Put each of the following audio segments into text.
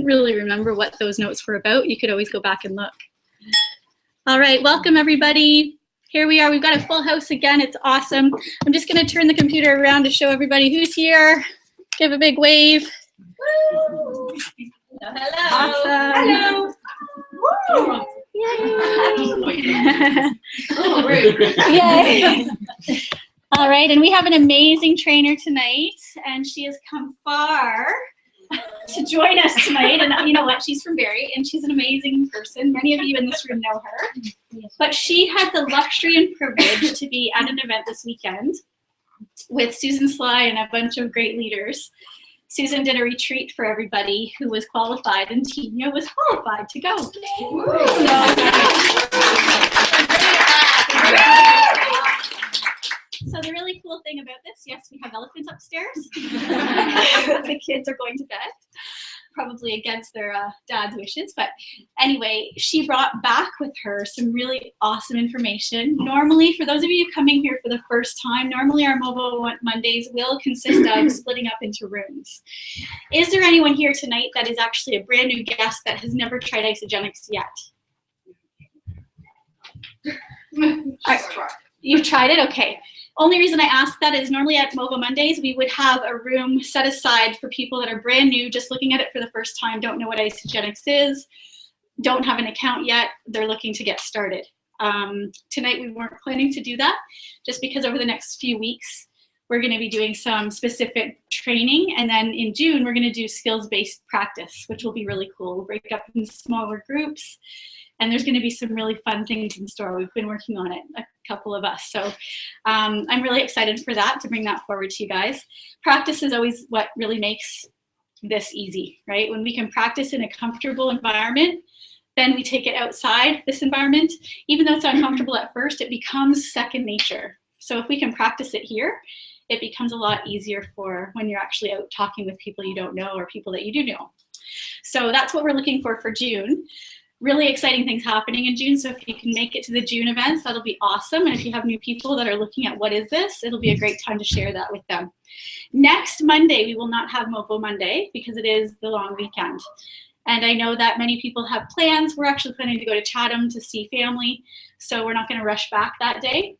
couldn't really remember what those notes were about, you could always go back and look. All right, welcome everybody. Here we are, we've got a full house again, it's awesome. I'm just gonna turn the computer around to show everybody who's here. Give a big wave. Woo! Hello. Awesome. Hello. Yay. Yay. All right, and we have an amazing trainer tonight, and she has come far to join us tonight. And you know what? She's from Barrie, and she's an amazing person. Many of you in this room know her. But she had the luxury and privilege to be at an event this weekend with Susan Sly and a bunch of great leaders. Susan did a retreat for everybody who was qualified, and Tinya was qualified to go. So the really cool thing about this, yes, we have elephants upstairs. The kids are going to bed, probably against their dad's wishes. But anyway, she brought back with her some really awesome information. Normally, for those of you coming here for the first time, normally our Mobile Mondays will consist of splitting up into rooms. Is there anyone here tonight that is actually a brand new guest that has never tried Isagenix yet? You've tried it? Okay. Only reason I ask that is normally at Mobile Mondays, we would have a room set aside for people that are brand new, just looking at it for the first time, don't know what Isagenix is, don't have an account yet, they're looking to get started. Tonight we weren't planning to do that, just because over the next few weeks, we're gonna be doing some specific training, and then in June, we're gonna do skills-based practice, which will be really cool. We'll break up in smaller groups, and there's going to be some really fun things in store. We've been working on it, a couple of us. So I'm really excited for that, to bring that forward to you guys. Practice is always what really makes this easy, right? When we can practice in a comfortable environment, then we take it outside this environment. Even though it's uncomfortable at first, it becomes second nature. So if we can practice it here, it becomes a lot easier for when you're actually out talking with people you don't know or people that you do know. So that's what we're looking for June. Really exciting things happening in June, so if you can make it to the June events, that'll be awesome. And if you have new people that are looking at what is this, it'll be a great time to share that with them. Next Monday, we will not have Mobile Monday because it is the long weekend. And I know that many people have plans. We're actually planning to go to Chatham to see family, so we're not going to rush back that day.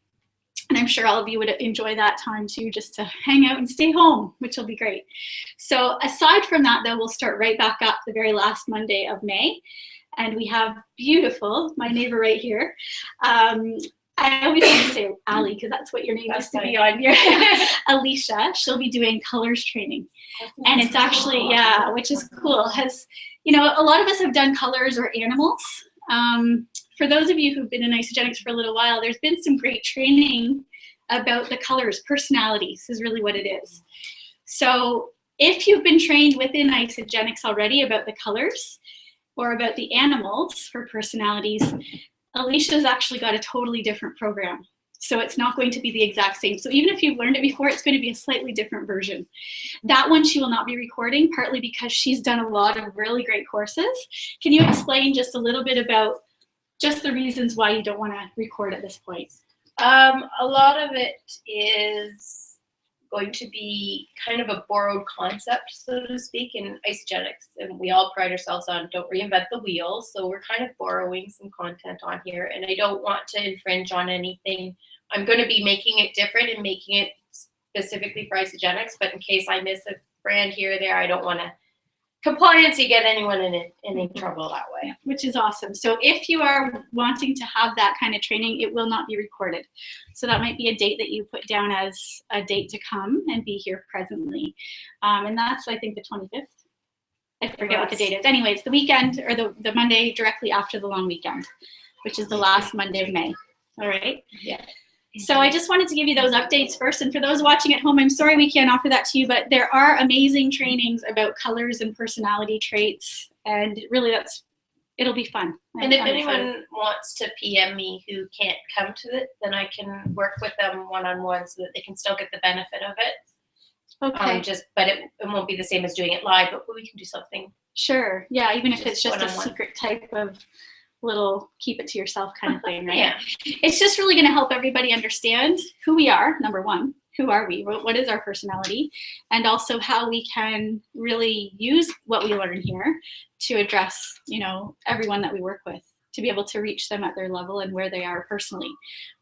And I'm sure all of you would enjoy that time too, just to hang out and stay home, which will be great. So aside from that, though, we'll start right back up the very last Monday of May. And we have beautiful, my neighbor right here. I always want to say Ali, because that's what your name used to be on here. Alicia, she'll be doing colors training. And it's actually, yeah, which is cool. You know, a lot of us have done colors or animals. For those of you who've been in Isagenix for a little while, there's been some great training about the colors. Personalities is really what it is. So if you've been trained within Isagenix already about the colors, or about the animals for personalities, Alicia's actually got a totally different program. So it's not going to be the exact same. So even if you've learned it before, it's going to be a slightly different version. That one she will not be recording, partly because she's done a lot of really great courses. Can you explain just a little bit about just the reasons why you don't want to record at this point? A lot of it is going to be kind of a borrowed concept, so to speak, in Isagenix, and we all pride ourselves on don't reinvent the wheel, so we're kind of borrowing some content on here, and I don't want to infringe on anything. I'm going to be making it different and making it specifically for Isagenix, but in case I miss a brand here or there, I don't want to compliancy get anyone in any trouble that way. Which is awesome. So if you are wanting to have that kind of training, it will not be recorded. So that might be a date that you put down as a date to come and be here presently. And that's, I think, the 25th. I forget what the date is. Anyway, it's the weekend, or the Monday directly after the long weekend, which is the last Monday of May. All right? Yeah. So I just wanted to give you those updates first. And for those watching at home, I'm sorry we can't offer that to you, but there are amazing trainings about colors and personality traits. And really, it'll be fun. And if anyone wants to PM me who can't come to it, then I can work with them one-on-one so that they can still get the benefit of it. Okay. But it won't be the same as doing it live, but we can do something. Sure. Yeah, even if it's just a one-on-one. secret type of little keep it to yourself kind of thing, right? Yeah. It's just really going to help everybody understand who we are, number one, who are we? What is our personality? And also how we can really use what we learn here to address, you know, everyone that we work with, to be able to reach them at their level and where they are personally.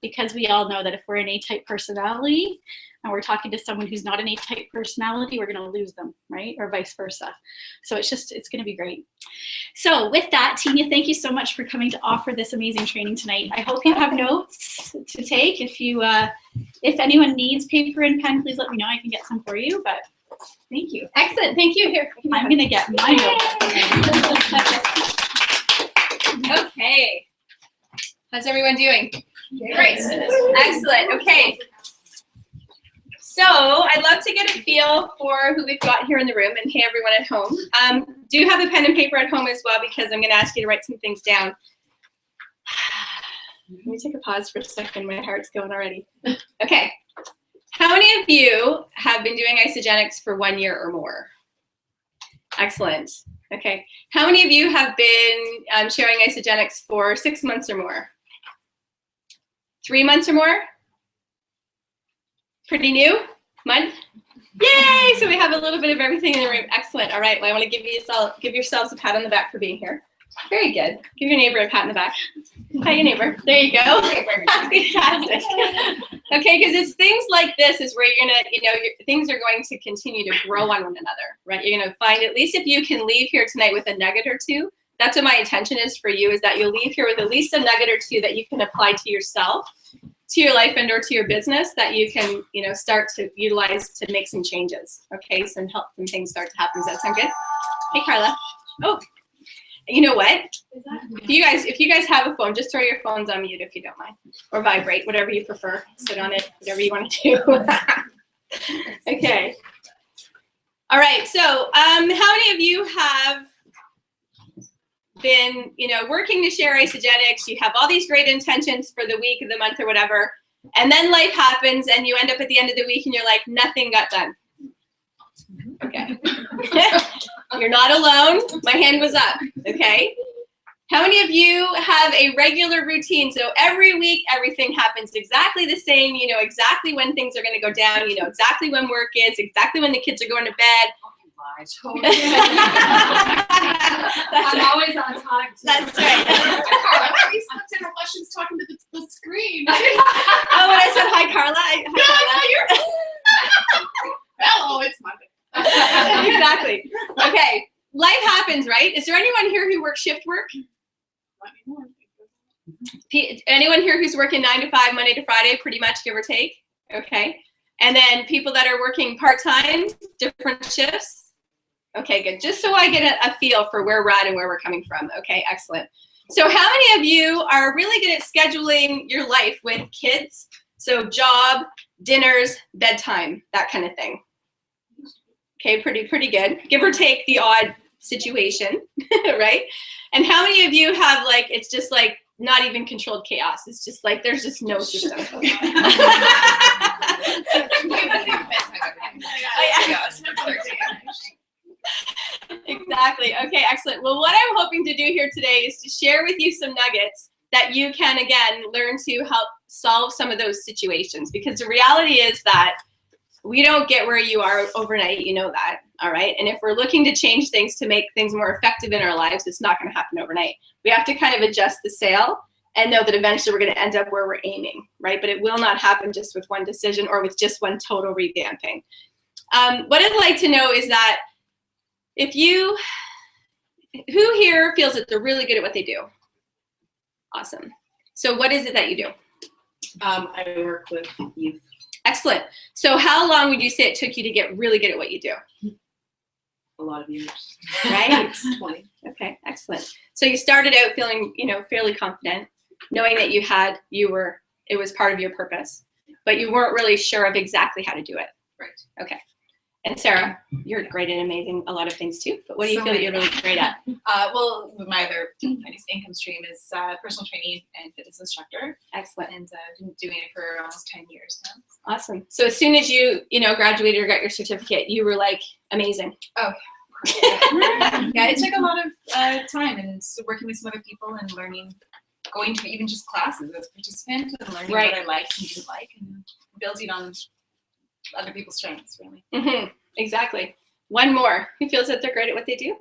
Because we all know that if we're an A-type personality and we're talking to someone who's not an A-type personality, we're going to lose them, right? Or vice versa. So it's going to be great. So with that, Tinya, thank you so much for coming to offer this amazing training tonight. I hope you have notes to take. If anyone needs paper and pen, please let me know. I can get some for you, but thank you. Excellent. Thank you. Here. I'm going to get my notes. Okay. How's everyone doing? Great. Excellent. Okay. So I'd love to get a feel for who we've got here in the room, and hey, everyone at home. Do have a pen and paper at home as well, because I'm going to ask you to write some things down. Let me take a pause for a second. My heart's going already. Okay. How many of you have been doing Isagenix for 1 year or more? Excellent. Okay. How many of you have been sharing Isagenix for 6 months or more? 3 months or more? Pretty new? Month? Yay! So we have a little bit of everything in the room. Excellent. All right. Well, I want to give yourselves a pat on the back for being here. Very good. Give your neighbor a pat on the back. Pat your neighbor. There you go. Fantastic. Okay, because it's things like this is where you're gonna, things are going to continue to grow on one another, right? You're gonna find, at least if you can leave here tonight with a nugget or two, that's what my intention is for you, is that you'll leave here with at least a nugget or two that you can apply to yourself, to your life, and or to your business, that you can, start to utilize to make some changes. Okay, some things start to happen. Does that sound good? Hey, Carla. Oh. You know what? If you guys have a phone, just throw your phones on mute if you don't mind, or vibrate, whatever you prefer. Sit on it, whatever you want to do. Okay. All right. So, how many of you have been, working to share Isagenix? You have all these great intentions for the week, or the month, or whatever, and then life happens, and you end up at the end of the week, and you're like, nothing got done. Okay. You're not alone. My hand was up. Okay. How many of you have a regular routine? So every week, everything happens exactly the same. You know exactly when things are going to go down. You know exactly when work is, exactly when the kids are going to bed. I'm always on time. That's right. We slept in our questions talking to the screen. Oh, when I said hi, Carla. Hi, Carla. Hello, it's Monday. Exactly. Okay. Life happens, right? Is there anyone here who works shift work? Anyone here who's working 9 to 5, Monday to Friday, pretty much, give or take? Okay. And then people that are working part-time, different shifts? Okay, good. Just so I get a feel for where we're at and where we're coming from. Okay, excellent. So how many of you are really good at scheduling your life with kids? So job, dinners, bedtime, that kind of thing. Okay, pretty good. Give or take the odd situation, right? And how many of you have, like, it's just like not even controlled chaos? It's just like there's just no system. Exactly. Okay, excellent. Well, what I'm hoping to do here today is to share with you some nuggets that you can, again, learn to help solve some of those situations. Because the reality is that we don't get where you are overnight, you know that, all right? And if we're looking to change things to make things more effective in our lives, it's not gonna happen overnight. We have to kind of adjust the sail and know that eventually we're gonna end up where we're aiming, right? But it will not happen just with one decision or with just one total revamping. What I'd like to know is that who here feels that they're really good at what they do? Awesome. So what is it that you do? I work with youth. Excellent. So how long would you say it took you to get really good at what you do? A lot of years. Right? 20. Okay, excellent. So you started out feeling, fairly confident, knowing that it was part of your purpose, but you weren't really sure of exactly how to do it. Right. Okay. And Sarah, you're great at a lot of things too, but what do you feel that you're really great at? Well, my other income stream is personal training and fitness instructor. Excellent. And I've been doing it for almost 10 years now. Awesome. So as soon as you, graduated or got your certificate, you were like, amazing. Oh, yeah, it took a lot of time, and working with some other people and learning, going to even just classes as a participant and learning what I liked and didn't like, and building on other people's strengths, really. Exactly. One more. Who feels that they're great at what they do?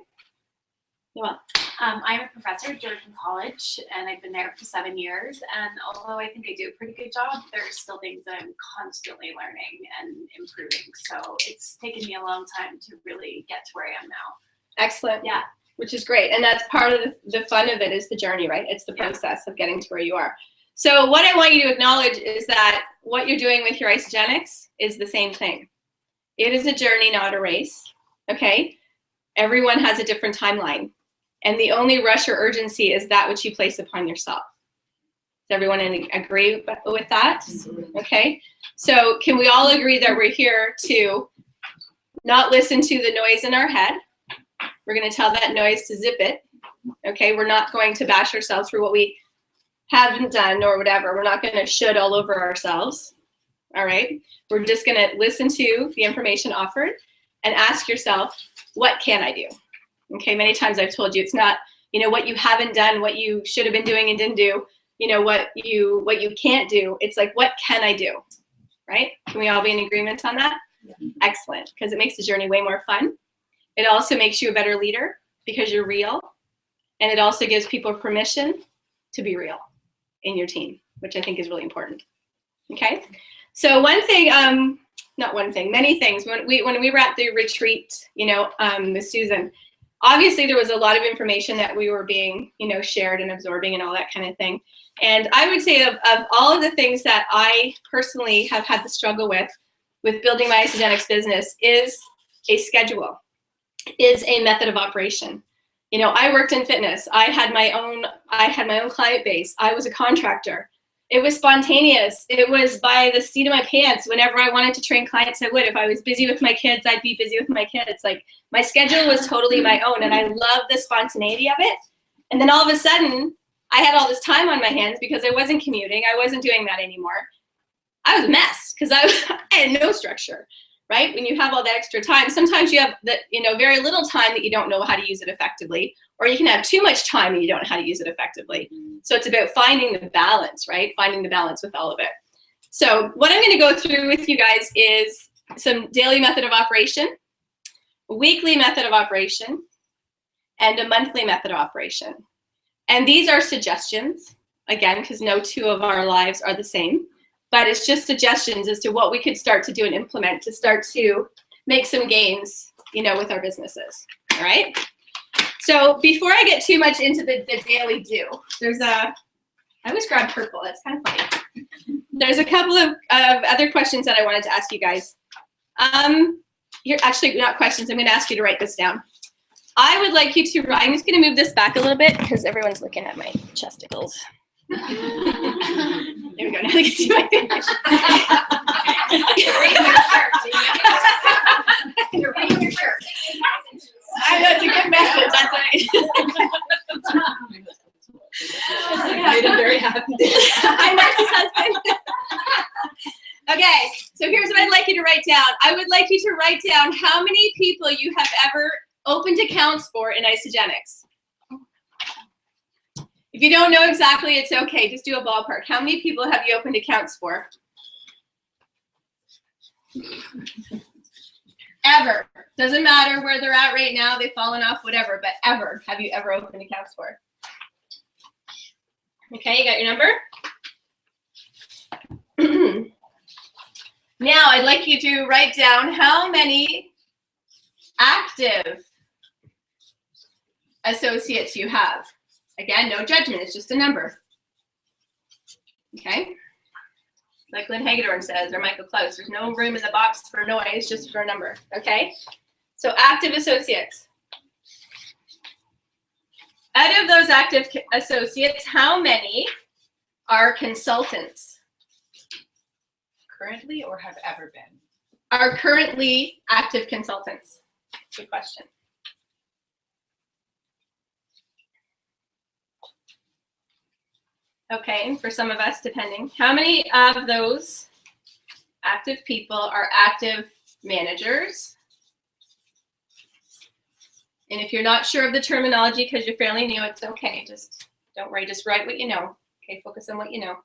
Well, I'm a professor at Georgian College, and I've been there for 7 years. And although I think I do a pretty good job, there's still things that I'm constantly learning and improving. So it's taken me a long time to really get to where I am now. excellent. Yeah. Which is great. And that's part of the fun of it is the journey, right? It's the process of getting to where you are. So what I want you to acknowledge is that what you're doing with your isogenics is the same thing. It is a journey, not a race, okay? Everyone has a different timeline. And the only rush or urgency is that which you place upon yourself. Does everyone agree with that? Okay. So can we all agree that we're here to not listen to the noise in our head? We're going to tell that noise to zip it. Okay. We're not going to bash ourselves for what we haven't done or whatever. We're not going to should all over ourselves. All right. We're just going to listen to the information offered and ask yourself, what can I do? Okay, many times I've told you it's not, what you haven't done, what you should have been doing and didn't do, what you can't do. It's like, what can I do? Right? Can we all be in agreement on that? Yeah. Excellent, because it makes the journey way more fun. It also makes you a better leader because you're real. And it also gives people permission to be real in your team, which I think is really important. Okay? So one thing, not one thing, many things. When we were at the retreat, with Susan, obviously there was a lot of information that we were being, shared and absorbing and all that kind of thing. And I would say of all of the things that I personally have had to struggle with building my isogenics business is a schedule, is a method of operation. I worked in fitness. I had my own client base. I was a contractor. It was spontaneous. It was by the seat of my pants. Whenever I wanted to train clients, I would. If I was busy with my kids, I'd be busy with my kids. Like, my schedule was totally my own, and I love the spontaneity of it. And then all of a sudden, I had all this time on my hands because I wasn't commuting. I wasn't doing that anymore. I was a mess because I had no structure, right? When you have all that extra time, sometimes you have very little time that you don't know how to use it effectively, or you can have too much time and you don't know how to use it effectively. So it's about finding the balance, right? Finding the balance with all of it. So what I'm going to go through with you guys is some daily method of operation, weekly method of operation, and a monthly method of operation. And these are suggestions, again, because no two of our lives are the same, but it's just suggestions as to what we could start to do and implement to start to make some gains, with our businesses, all right? So before I get too much into the daily do, I always grab purple, that's kind of funny. There's a couple of other questions that I wanted to ask you guys. Here, actually, not questions, I'm gonna ask you to write this down. I would like you to, I'm just gonna move this back a little bit because everyone's looking at my chesticles. There we go, now I can see my finish. You're reading your shirt. I know, it's a good message, that's right. Made him very happy. I'm Marcy's husband. Okay, so here's what I'd like you to write down. I would like you to write down how many people you have ever opened accounts for in isogenics. If you don't know exactly, it's okay. Just do a ballpark. How many people have you opened accounts for? Ever. Doesn't matter where they're at right now. They've fallen off, whatever. But ever. Have you ever opened accounts for? Okay, you got your number? Now, I'd like you to write down how many active associates you have. Again, no judgment, it's just a number. Okay? Like Lynn Hagedorn says, or Michael Klaus, there's no room in the box for noise, just for a number. Okay? So active associates. Out of those active associates, how many are consultants? Currently or have ever been? Are currently active consultants? Good question. Okay, for some of us, depending. How many of those active people are active managers? And if you're not sure of the terminology because you're fairly new, it's okay. Just don't worry, just write what you know. Okay, focus on what you know.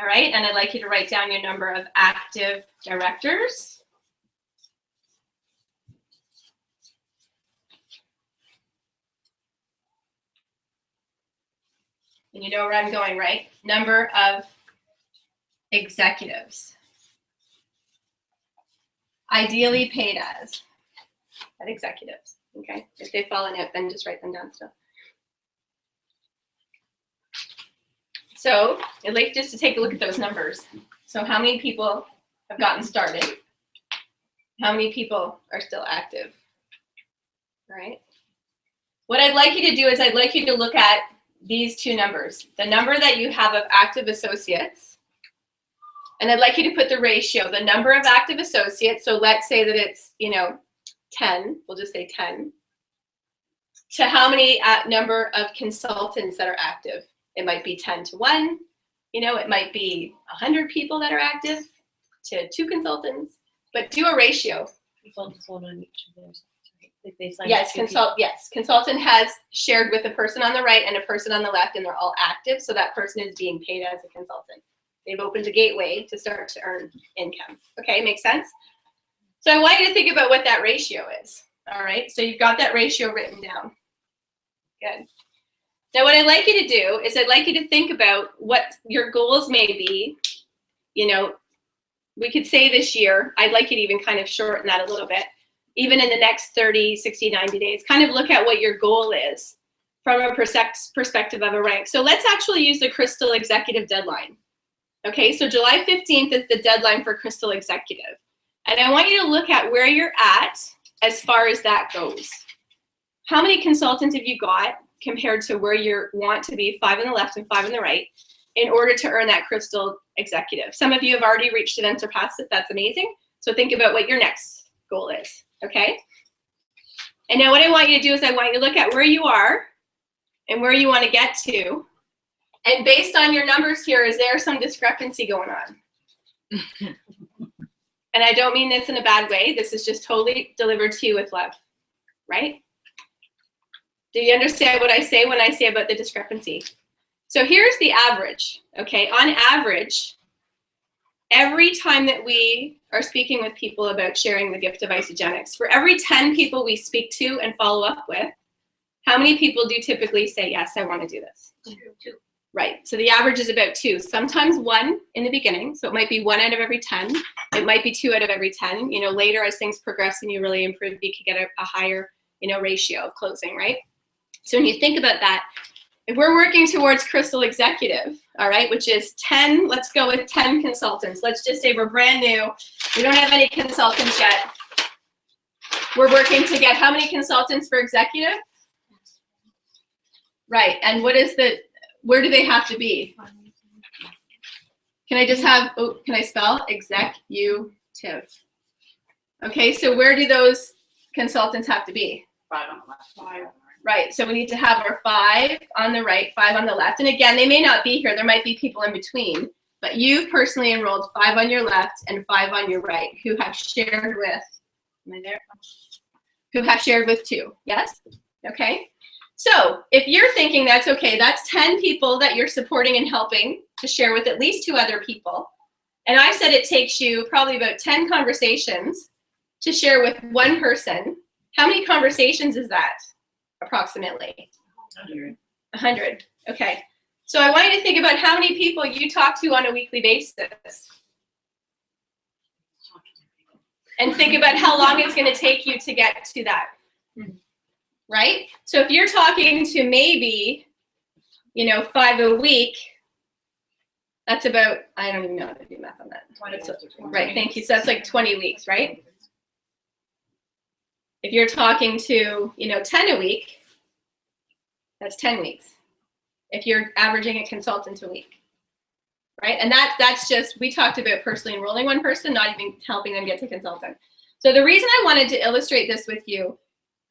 All right, and I'd like you to write down your number of active directors. And you know where I'm going, right? Number of executives. Ideally paid as executives, okay? If they've fallen out, then just write them down still. So I'd like just to take a look at those numbers. So how many people have gotten started? How many people are still active? All right. What I'd like you to do is I'd like you to look at these two numbers, the number that you have of active associates, and I'd like you to put the ratio, the number of active associates, so let's say that it's, 10, we'll just say 10, to how many number of consultants that are active. It might be 10 to 1, it might be 100 people that are active to 2 consultants, but do a ratio. Consultants one on each of theirs. Like they sign Yes, consultant has shared with a person on the right and a person on the left, and they're all active, so that person is being paid as a consultant. They've opened a gateway to start to earn income. Okay, makes sense? So I want you to think about what that ratio is. All right, so you've got that ratio written down. Good. Now what I'd like you to do is I'd like you to think about what your goals may be. We could say this year, I'd like you to even kind of shorten that a little bit. Even in the next 30, 60, 90 days, kind of look at what your goal is from a perspective of a rank. So let's actually use the Crystal Executive deadline. Okay, so July 15th is the deadline for Crystal Executive. And I want you to look at where you're at as far as that goes. How many consultants have you got compared to where you want to be, 5 on the left and 5 on the right, in order to earn that Crystal Executive? Some of you have already reached it and surpassed it. That's amazing. So think about what your next goal is. Okay? And now what I want you to do is I want you to look at where you are and where you want to get to. And based on your numbers here, is there some discrepancy going on? And I don't mean this in a bad way. This is just totally delivered to you with love, right? Do you understand what I say when I say about the discrepancy? So here's the average, okay? On average, every time that we are speaking with people about sharing the gift of isogenics, for every 10 people we speak to and follow up with, how many people do typically say, yes, I want to do this? 2. Right, so the average is about 2, sometimes 1 in the beginning, so it might be 1 out of every 10, it might be 2 out of every 10, later as things progress and you really improve, you could get a higher, ratio of closing, right? So when you think about that, if we're working towards Crystal Executive, all right, which is 10, let's go with 10 consultants. Let's just say we're brand new. We don't have any consultants yet. We're working to get how many consultants for executive? Right, and where do they have to be? Can I just have, can I spell? Executive. Okay, so where do those consultants have to be? 5 on the left. 5. Right, so we need to have our 5 on the right, 5 on the left. And again, they may not be here. There might be people in between. But you've personally enrolled 5 on your left and 5 on your right who have shared with, am I there? Who have shared with 2, yes? Okay. So if you're thinking that's okay, that's 10 people that you're supporting and helping to share with at least 2 other people. And I said it takes you probably about 10 conversations to share with 1 person. How many conversations is that? Approximately 100. Okay. So I want you to think about how many people you talk to on a weekly basis. And think about how long it's going to take you to get to that. Right? So if you're talking to maybe, 5 a week, that's about, I don't even know how to do math on that. Right, thank you. So that's like 20 weeks, right? If you're talking to, 10 a week, that's 10 weeks. If you're averaging a consultant a week, right? And that's just, we talked about personally enrolling 1 person, not even helping them get to consultant. So the reason I wanted to illustrate this with you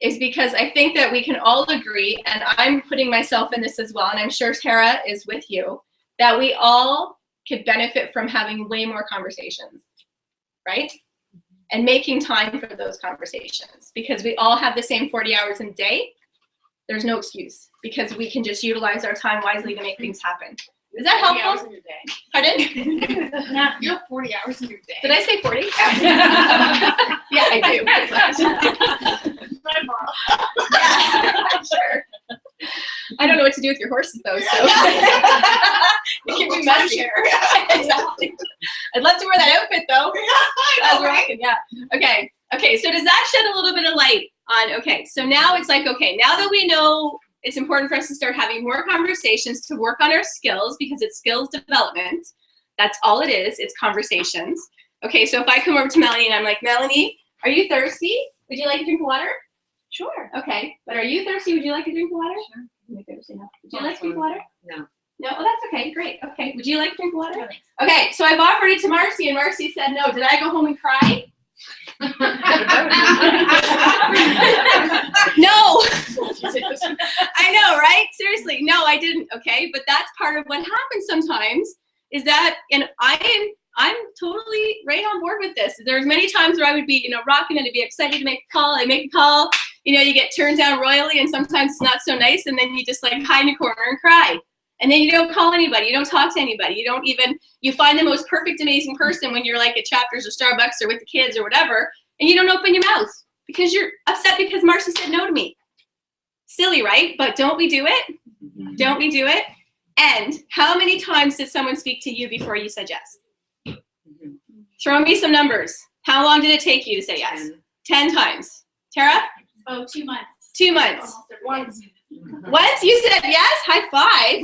is because I think that we can all agree, and I'm putting myself in this as well, and I'm sure Tara is with you, that we all could benefit from having way more conversations, right? And making time for those conversations, because we all have the same 40 hours in a day. There's no excuse, because we can just utilize our time wisely to make things happen. Is that 40 hours helpful? in your day. Pardon? You have 40 hours in your day. Did I say 40? Yeah, I do. My mom. Yeah, sure. I don't know what to do with your horses though, so it can be messy. Exactly. I'd love to wear that outfit though. That's rocking, yeah. Okay. Okay. So does that shed a little bit of light on? Okay. So now it's like, okay, now that we know it's important for us to start having more conversations to work on our skills because it's skills development. That's all it is. It's conversations. Okay. So if I come over to Melanie and I'm like, Melanie, are you thirsty? Would you like a drink of water? Sure. Okay. But are you thirsty? Would you like a drink of water? Sure. Would you like a drink of water? No. No? Oh, that's okay. Great. Okay. Would you like a drink of water? Okay. So I've offered it to Marcy, and Marcy said no. Did I go home and cry? No. I know, right? Seriously. No, I didn't. Okay. But that's part of what happens sometimes is that, and I'm totally right on board with this. There's many times where I would be, rocking and I'd be excited to make a call. I make a call, you get turned down royally and sometimes it's not so nice. And then you just like hide in a corner and cry. And then you don't call anybody. You don't talk to anybody. You find the most perfect, amazing person when you're like at Chapters or Starbucks or with the kids or whatever. And you don't open your mouth because you're upset because Marcy said no to me. Silly, right? But don't we do it? Don't we do it? And how many times did someone speak to you before you said yes? Throw me some numbers. How long did it take you to say yes? 10 times. Tara? Oh, 2 months. 2 months. Once. Once you said yes? High five.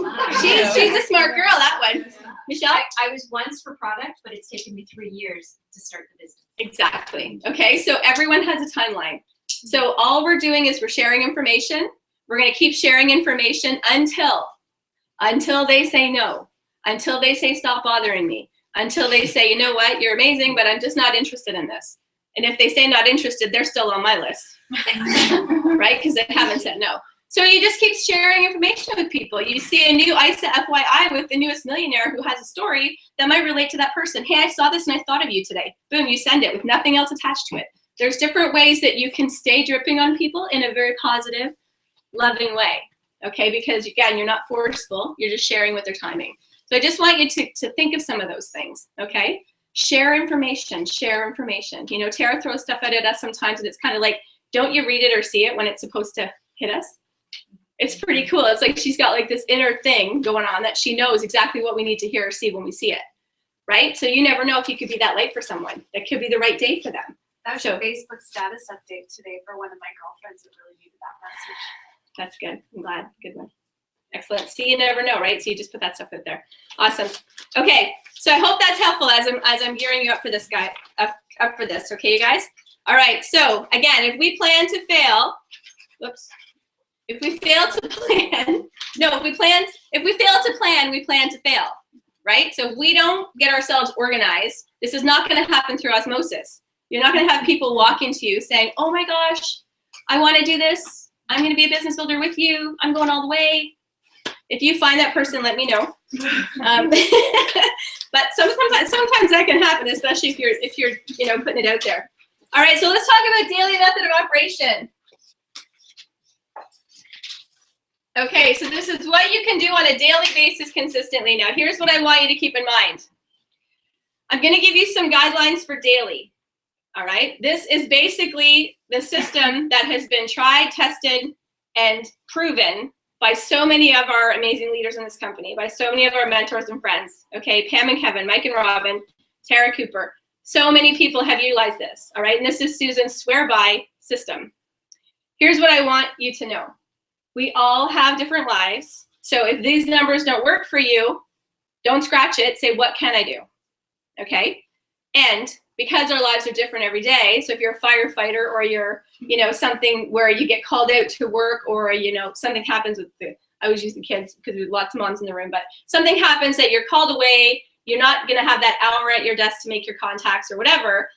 She's a smart girl, that one. Michelle? I was once for product, but it's taken me 3 years to start the business. Exactly. Okay, so everyone has a timeline. So all we're doing is we're sharing information. We're going to keep sharing information until they say no, until they say stop bothering me, until they say, you know what, you're amazing, but I'm just not interested in this. And if they say not interested, they're still on my list, right? Because they haven't said no. So you just keep sharing information with people. You see a new ISA FYI with the newest millionaire who has a story that might relate to that person. Hey, I saw this and I thought of you today. Boom, you send it with nothing else attached to it. There's different ways that you can stay dripping on people in a very positive, loving way, okay? Because again, you're not forceful. You're just sharing with their timing. So I just want you to think of some of those things, okay? Share information, share information. Tara throws stuff at us sometimes and it's kind of like, don't you read it or see it when it's supposed to hit us? It's pretty cool. It's like she's got like this inner thing going on that she knows exactly what we need to hear or see when we see it, right? So you never know if you could be that light for someone. That could be the right day for them. That was a Facebook status update today for one of my girlfriends that really needed that message. That's good. I'm glad. Good one. Excellent. See, you never know, right? So you just put that stuff out there. Awesome. Okay. So I hope that's helpful as I'm gearing you up for this, up for this. Okay, you guys? All right. So again, if we plan to fail, whoops. If we fail to plan, if we fail to plan, we plan to fail, right? So if we don't get ourselves organized, this is not going to happen through osmosis. You're not going to have people walk into you saying, oh my gosh, I want to do this. I'm going to be a business builder with you. I'm going all the way. If you find that person, let me know. But sometimes that can happen, especially if you're putting it out there. All right, so let's talk about daily method of operation. Okay, so this is what you can do on a daily basis consistently. Now, here's what I want you to keep in mind. I'm going to give you some guidelines for daily. All right, this is basically the system that has been tried, tested, and proven by so many of our amazing leaders in this company, by so many of our mentors and friends. Okay, Pam and Kevin, Mike and Robin, Tara Cooper. So many people have utilized this. All right, and this is Susan's swear by system. Here's what I want you to know. We all have different lives. So if these numbers don't work for you, don't scratch it. Say, what can I do? Okay? And because our lives are different every day, so if you're a firefighter or you're, something where you get called out to work or, something happens with I always use the kids because there's lots of moms in the room, but something happens that you're called away, you're not going to have that hour at your desk to make your contacts or whatever,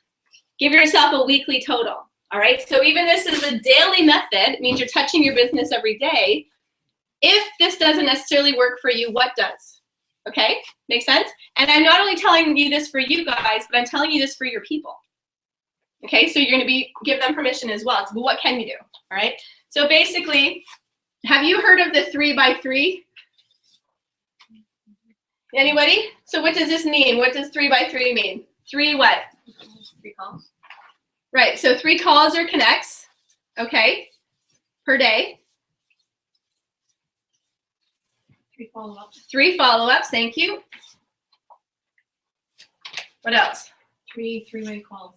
give yourself a weekly total. All right, so even this is a daily method, it means you're touching your business every day. If this doesn't necessarily work for you, what does? Okay, make sense? And I'm not only telling you this for you guys, but I'm telling you this for your people. Okay, so you're gonna give them permission as well. So what can you do, all right? So basically, have you heard of the 3x3? Anybody? So what does this mean? What does 3 by 3 mean? 3 what? 3 calls. Right, so 3 calls or connects, okay, per day. 3 follow-ups. 3 follow-ups, thank you. What else? 3 three-way calls.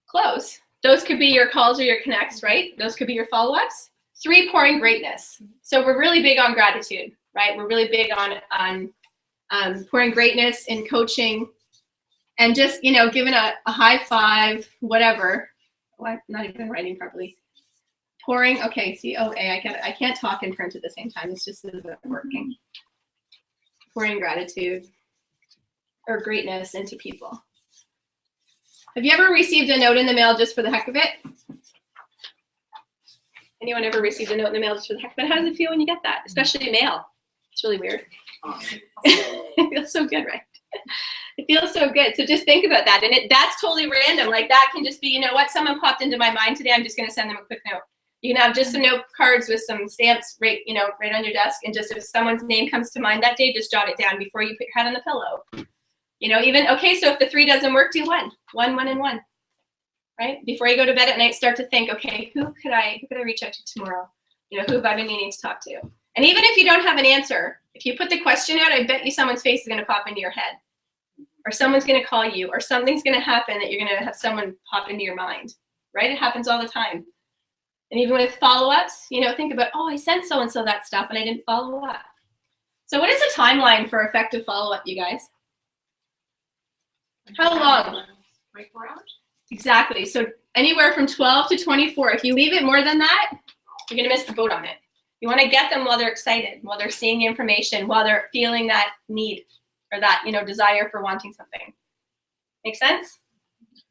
Close. Those could be your calls or your connects, right? Those could be your follow-ups. 3, pouring greatness. So we're really big on gratitude, right? We're really big on pouring greatness in coaching and just, you know, giving a high five, whatever. Oh, I'm not even writing properly. Pouring, okay, C-O-A, I can't talk and print at the same time. It's just isn't working. Pouring gratitude or greatness into people. Have you ever received a note in the mail just for the heck of it? Anyone ever received a note in the mail just for the heck of it? How does it feel when you get that? Especially mail. It's really weird. It feels so good, right? It feels so good. So just think about that. And that's totally random. Like that can just be, you know what, someone popped into my mind today. I'm just going to send them a quick note. You can have just some note cards with some stamps right on your desk. And just if someone's name comes to mind that day, just jot it down before you put your head on the pillow. You know, even, okay, so if the 3 doesn't work, do 1, 1, and 1, right? Before you go to bed at night, start to think, okay, who could I reach out to tomorrow? You know, who have I been meaning to talk to? And even if you don't have an answer, if you put the question out, I bet you someone's face is going to pop into your head. Or someone's going to call you, or something's going to happen that you're going to have someone pop into your mind, right? It happens all the time. And even with follow-ups, you know, think about, oh, I sent so-and-so that stuff and I didn't follow up. So what is the timeline for effective follow-up, you guys? How long? 24 hours. Exactly. So anywhere from 12 to 24. If you leave it more than that, you're going to miss the boat on it. You want to get them while they're excited, while they're seeing the information, while they're feeling that need or that, you know, desire for wanting something. Make sense?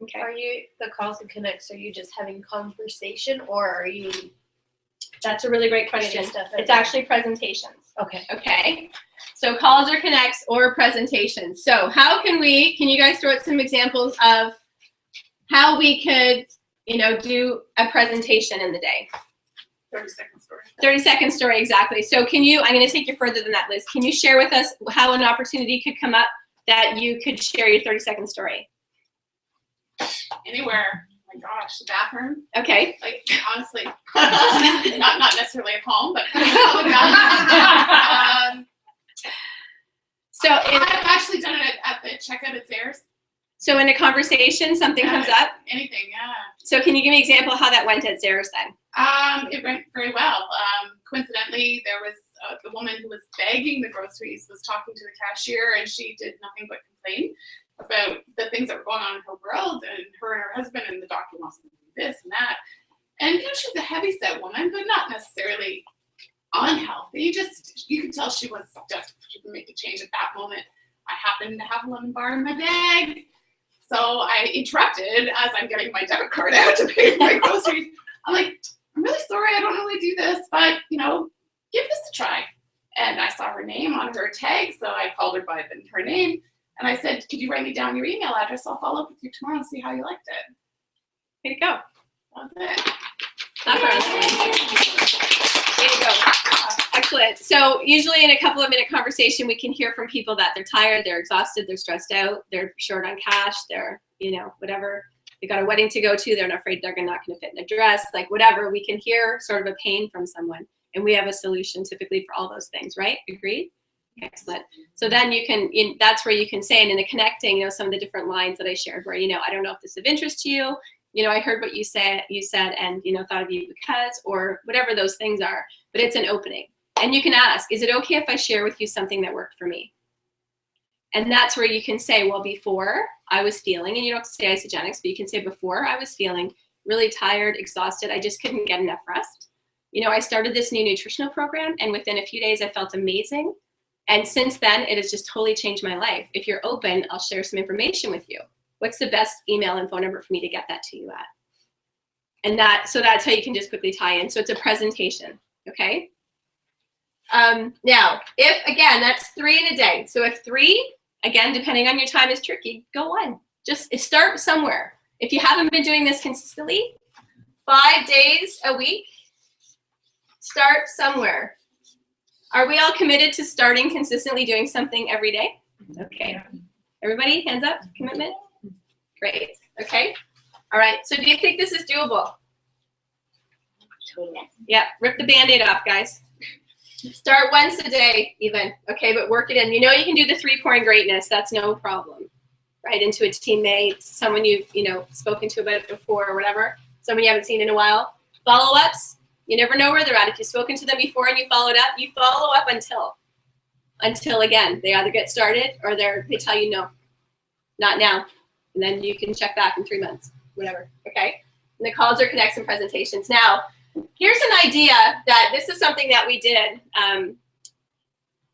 Okay. Are you, the calls and connects, are you just having conversation or are you? That's a really great question. It's actually presentations. Okay. Okay. So calls or connects or presentations. So how can you guys throw out some examples of how we could, you know, do a presentation in the day? 30-second story. 30-second story, exactly. So I'm going to take you further than that, Liz. Can you share with us how an opportunity could come up that you could share your 30-second story? Anywhere. Oh my gosh, the bathroom. Okay. Like, honestly, not necessarily at home, but so I've actually done it at the checkout at Zayre's. So in a conversation, something comes up? Anything, yeah. So can you give me an example of how that went at Zayre's then? It went very well. Coincidentally, there was the woman who was bagging the groceries was talking to the cashier, and she did nothing but complain about the things that were going on in her world, and her husband, and the doctor wants to do this and that. And you know, she's a heavy-set woman, but not necessarily unhealthy. You could tell she was desperate to make a change at that moment. I happened to have a lemon bar in my bag, so I interrupted as I'm getting my debit card out to pay for my groceries. I'm like, I'm really sorry, I don't normally do this, but, you know, give this a try. And I saw her name on her tag, so I called her by her name. And I said, could you write me down your email address? I'll follow up with you tomorrow and see how you liked it. Way to go. That's it. Clap for us. Way to go. Excellent. So usually in a couple of minute conversation, we can hear from people that they're tired, they're exhausted, they're stressed out, they're short on cash, they're, you know, whatever. They got a wedding to go to, they're not afraid they're not going to fit in a dress, like whatever. We can hear sort of a pain from someone, and we have a solution typically for all those things, right? Agreed? Excellent. So then you can, that's where you can say, and in the connecting, you know, some of the different lines that I shared where, you know, I don't know if this is of interest to you, you know, I heard what you said, and, you know, thought of you because, or whatever those things are, but it's an opening. And you can ask, is it okay if I share with you something that worked for me? And that's where you can say, well, before I was feeling, and you don't have to say isogenics, but you can say before I was feeling really tired, exhausted, I just couldn't get enough rest. You know, I started this new nutritional program, and within a few days I felt amazing. And since then, it has just totally changed my life. If you're open, I'll share some information with you. What's the best email and phone number for me to get that to you at? And so that's how you can just quickly tie in. So it's a presentation, okay? Now, if, again, that's 3 in a day. So if 3, again, depending on your time is tricky, go 1. Just start somewhere. If you haven't been doing this consistently, 5 days a week, start somewhere. Are we all committed to starting consistently doing something every day? Okay. Everybody, hands up, commitment? Great, okay. All right, so do you think this is doable? Totally. Yeah, rip the Band-Aid off, guys. Start once a day even, okay, but work it in. You know you can do the 3-point greatness, that's no problem. Right into a teammate, someone you've, spoken to about it before or whatever, someone you haven't seen in a while. Follow-ups, you never know where they're at. If you've spoken to them before and you followed up, you follow up until again, they either get started or they tell you no, not now. And then you can check back in 3 months, whatever, okay? And the calls or connects and presentations. Now, here's an idea that this is something that we did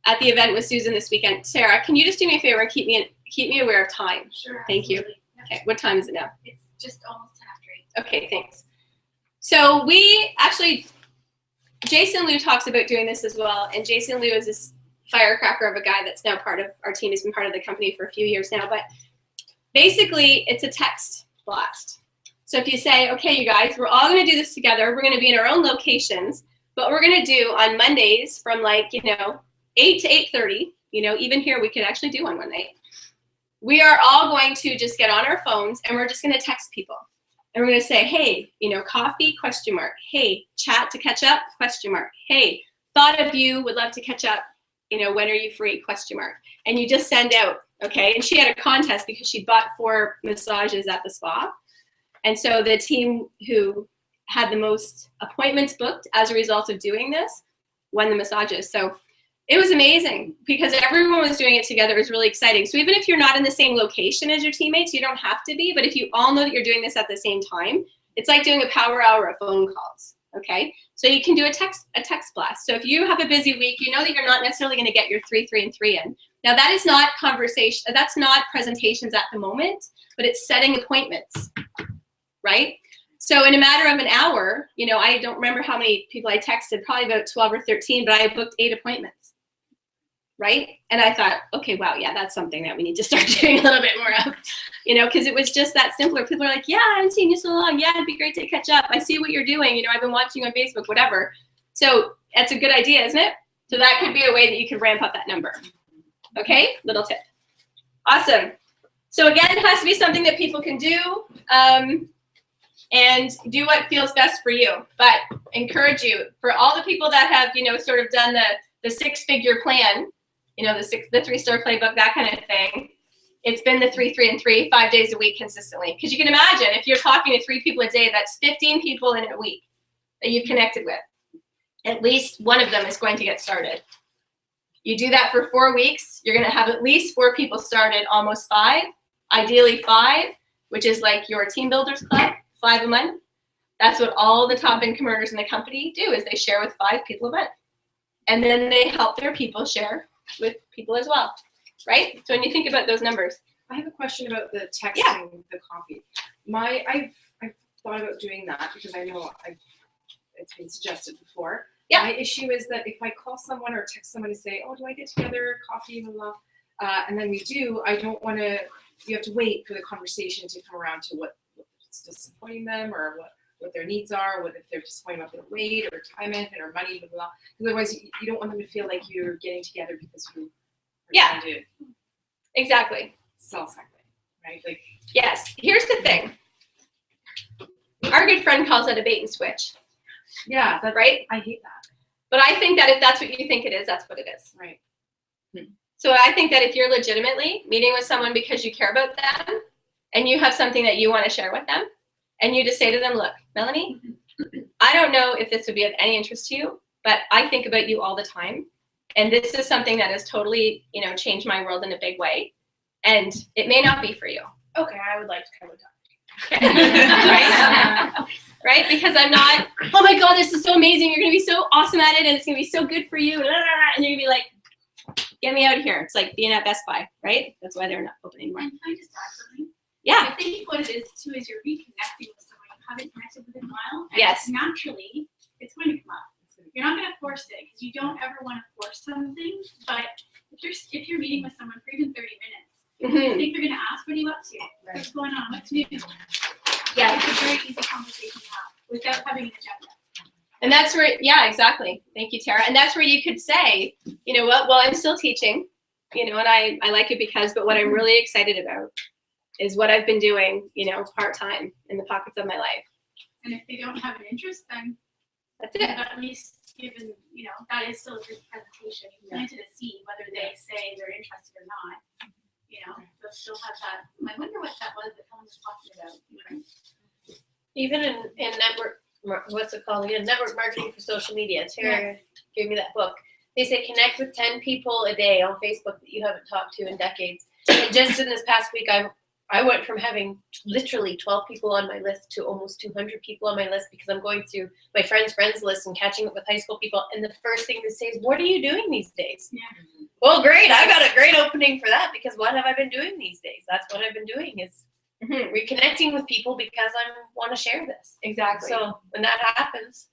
at the event with Susan this weekend. Sarah, can you just do me a favor and keep me aware of time? Sure. Thank you. Okay, what time is it now? It's just almost 10 after 8. Okay, thanks. So we actually, Jason Liu talks about doing this as well, and Jason Liu is this firecracker of a guy that's now part of our team. He's been part of the company for a few years now, but basically it's a text blast. So if you say, okay, you guys, we're all going to do this together. We're going to be in our own locations, but we're going to do on Mondays from 8 to 8:30, even here we could actually do on one night. We are all going to just get on our phones and we're just going to text people. And we're going to say, hey, coffee, ? Hey, chat to catch up, ? Hey, thought of you, would love to catch up, when are you free, ? And you just send out, okay? And she had a contest because she bought 4 massages at the spa. And so the team who had the most appointments booked as a result of doing this won the massages. So it was amazing because everyone was doing it together. It was really exciting. So even if you're not in the same location as your teammates, you don't have to be, but if you all know that you're doing this at the same time, it's like doing a power hour of phone calls, okay? So you can do a text blast. So if you have a busy week, you know that you're not necessarily gonna get your 3, 3, and 3 in. Now that is not conversation, that's not presentations at the moment, but it's setting appointments, right? So in a matter of an hour, I don't remember how many people I texted, probably about 12 or 13, but I booked 8 appointments. Right? And I thought, okay, wow, yeah, that's something that we need to start doing a little bit more of, because it was just that simpler. People are like, yeah, I haven't seen you so long. Yeah, it'd be great to catch up. I see what you're doing. I've been watching on Facebook, whatever. So that's a good idea, isn't it? So that could be a way that you can ramp up that number. Okay, little tip. Awesome. So again, it has to be something that people can do and do what feels best for you. But encourage you, for all the people that have, sort of done the 6-figure plan, the 3-star playbook, that kind of thing. It's been the 3, 3, and 3, 5 days a week consistently. Because you can imagine if you're talking to 3 people a day, that's 15 people in a week that you've connected with. At least one of them is going to get started. You do that for 4 weeks, you're going to have at least 4 people started, almost 5, ideally 5, which is like your team builders club, 5 a month. That's what all the top income earners in the company do, is they share with 5 people a month. And then they help their people share with people as well, right? So when you think about those numbers. I have a question about the texting, the coffee. I've thought about doing that because I know it's been suggested before. Yeah. My issue is that if I call someone or text someone and say, oh, do I get together, coffee, blah, blah, and then we do, I don't want to, you have to wait for the conversation to come around to what's disappointing them or what their needs are, what if they're disappointed about their weight or time management or money, blah, blah, blah. Because otherwise you don't want them to feel like you're getting together because you are trying to exactly. sell something, right? Like, yes, here's the thing. Our good friend calls that a bait and switch. Yeah, that's right? I hate that. But I think that if that's what you think it is, that's what it is. Right. So I think that if you're legitimately meeting with someone because you care about them and you have something that you want to share with them, and you just say to them, look, Melanie, I don't know if this would be of any interest to you, but I think about you all the time. And this is something that has totally, changed my world in a big way. And it may not be for you. Okay, I would like to come and talk. Right? Right? Because I'm not, oh my God, this is so amazing. You're going to be so awesome at it. And it's going to be so good for you. And you're going to be like, get me out of here. It's like being at Best Buy, right? That's why they're not open anymore. And can I just add something? Yeah. I think what it is too is you're reconnecting with someone you haven't connected with in a while. And Yes. naturally, it's going to come up. You're not going to force it because you don't ever want to force something. But if you're meeting with someone for even 30 minutes, I think they're going to ask, what are you up to? What's going on? What's new? Yeah. It's a very easy conversation to have without having an agenda. And And that's where, yeah, exactly. Thank you, Tara. And that's where you could say, you know what, well, I'm still teaching, you know, and I like it because, but what I'm really excited about is what I've been doing, you know, part-time in the pockets of my life. And if they don't have an interest, then That's you've it. at least given, you know, that is still a good presentation. You planted a seed, whether they say they're interested or not. You know, they'll still have that. I wonder what that was that Helen was talking about. You know? Even in network, what's it called again? Network marketing for social media. Tara gave me that book. They say connect with 10 people a day on Facebook that you haven't talked to in decades. And just in this past week, I went from having literally 12 people on my list to almost 200 people on my list because I'm going through my friends' list and catching up with high school people. And the first thing they say is, what are you doing these days? Yeah. Well, great. I got a great opening for that because what have I been doing these days? That's what I've been doing is reconnecting with people because I want to share this. Exactly. So when that happens,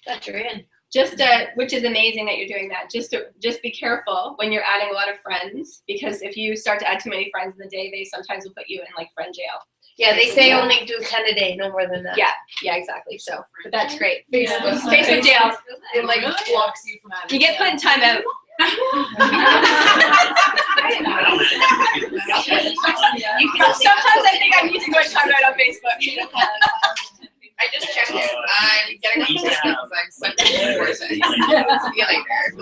that you're in. Just which is amazing that you're doing that. Just be careful when you're adding a lot of friends, because if you start to add too many friends in the day, they sometimes will put you in like friend jail. Yeah, they say only do 10 a day, no more than that. Yeah, exactly. So, but that's great. Yeah. Facebook jail. It like blocks you from adding. You get put in timeout. Sometimes I think I'm using my timeout on Facebook. I just checked it. I'm getting up because I'm such a person. See you later.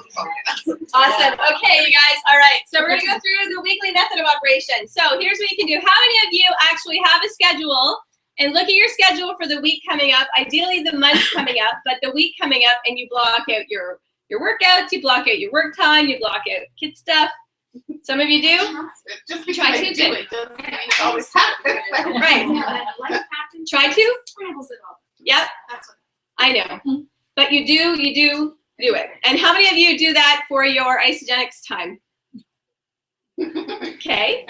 Awesome. Okay, you guys. All right. So we're going to go through the weekly method of operation. So here's what you can do. How many of you actually have a schedule and look at your schedule for the week coming up, ideally the month coming up, but the week coming up, and you block out your workouts, you block out your work time, you block out kid stuff. Some of you do? Just because Try I to do it doesn't mean it always happens. Right. Try to? Yep. That's what I know. But you do it. And how many of you do that for your isogenics time? Okay.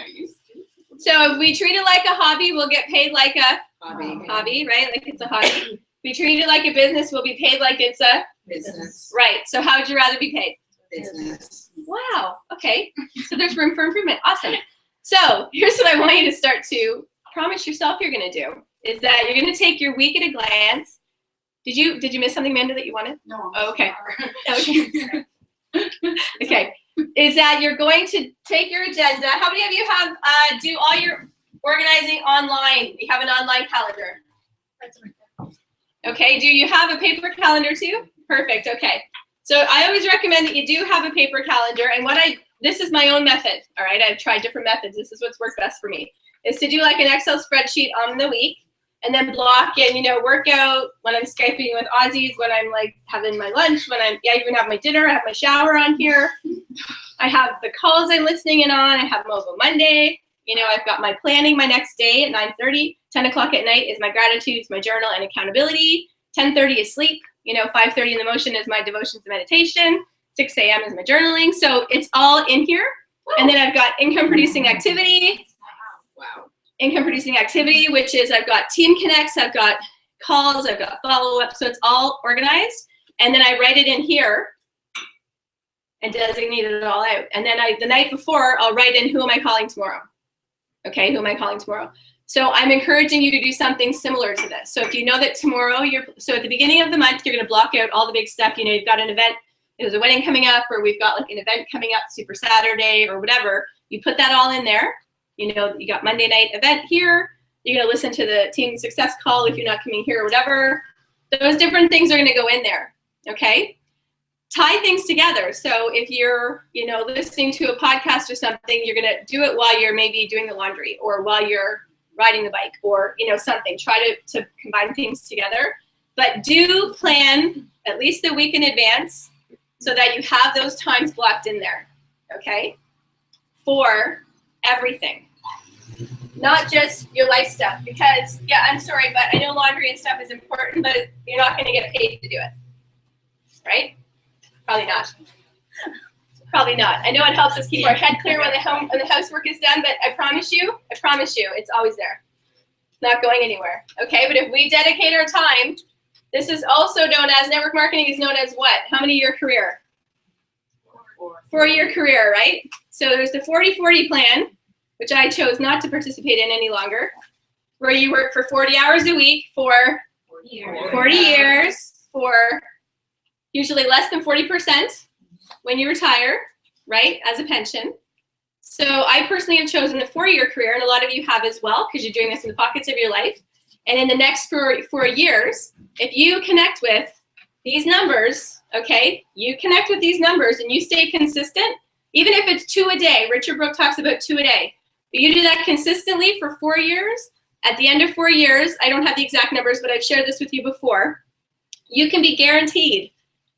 So if we treat it like a hobby, we'll get paid like a hobby, right? Like it's a hobby. If we treat it like a business, we'll be paid like it's a Business. right. So how would you rather be paid? Business. Wow. Okay. So there's room for improvement. Awesome. So here's what I want you to start to promise yourself you're going to do is that you're going to take your week at a glance. Did you miss something, Amanda, that you wanted? No. Oh, okay. Okay. Okay. Is that you're going to take your agenda. How many of you have do all your organizing online? You have an online calendar. Okay. Do you have a paper calendar too? Perfect. Okay. So I always recommend that you do have a paper calendar. And this is my own method. All right. I've tried different methods. This is what's worked best for me, is to do like an Excel spreadsheet on the week and then block in, workout when I'm Skyping with Aussies, when I'm like having my lunch, I even have my dinner, I have my shower on here. I have the calls I'm listening in on. I have Mobile Monday. I've got my planning my next day at 9:30. 10 o'clock at night is my gratitudes, my journal, and accountability. 10:30 is sleep. 5:30 in the motion is my devotions and meditation. 6 a.m. is my journaling. So it's all in here. And then I've got income producing activity. Wow. Income producing activity, which is I've got team connects, I've got calls, I've got follow-up. So it's all organized. And then I write it in here and designate it all out. And then the night before, I'll write in who am I calling tomorrow? Okay, who am I calling tomorrow? So I'm encouraging you to do something similar to this. So if you know that tomorrow, so at the beginning of the month, you're gonna block out all the big stuff. You've got an event, there's a wedding coming up, or we've got like an event coming up, Super Saturday or whatever. You put that all in there. You got Monday night event here. You're gonna listen to the team success call if you're not coming here or whatever. Those different things are gonna go in there, okay? Tie things together. So if you're, listening to a podcast or something, you're gonna do it while you're maybe doing the laundry or while you're riding the bike or, something. Try to combine things together. But do plan at least a week in advance so that you have those times blocked in there, okay? For everything. Not just your life stuff, because, I'm sorry, but I know laundry and stuff is important, but you're not going to get paid to do it, right? Probably not. Probably not. I know it helps us keep our head clear when the housework is done, but I promise you, it's always there. It's not going anywhere, okay? But if we dedicate our time, this is also known as, network marketing is known as what? How many year career? 4-year career, right? So there's the 40-40 plan, which I chose not to participate in any longer, where you work for 40 hours a week for 40 years for usually less than 40% when you retire, right, as a pension. So I personally have chosen the 4-year career, and a lot of you have as well, because you're doing this in the pockets of your life. And in the next 4 years, if you connect with these numbers, okay, you connect with these numbers and you stay consistent, even if it's 2 a day. Richard Brooke talks about 2 a day. But you do that consistently for 4 years. At the end of 4 years, I don't have the exact numbers, but I've shared this with you before, you can be guaranteed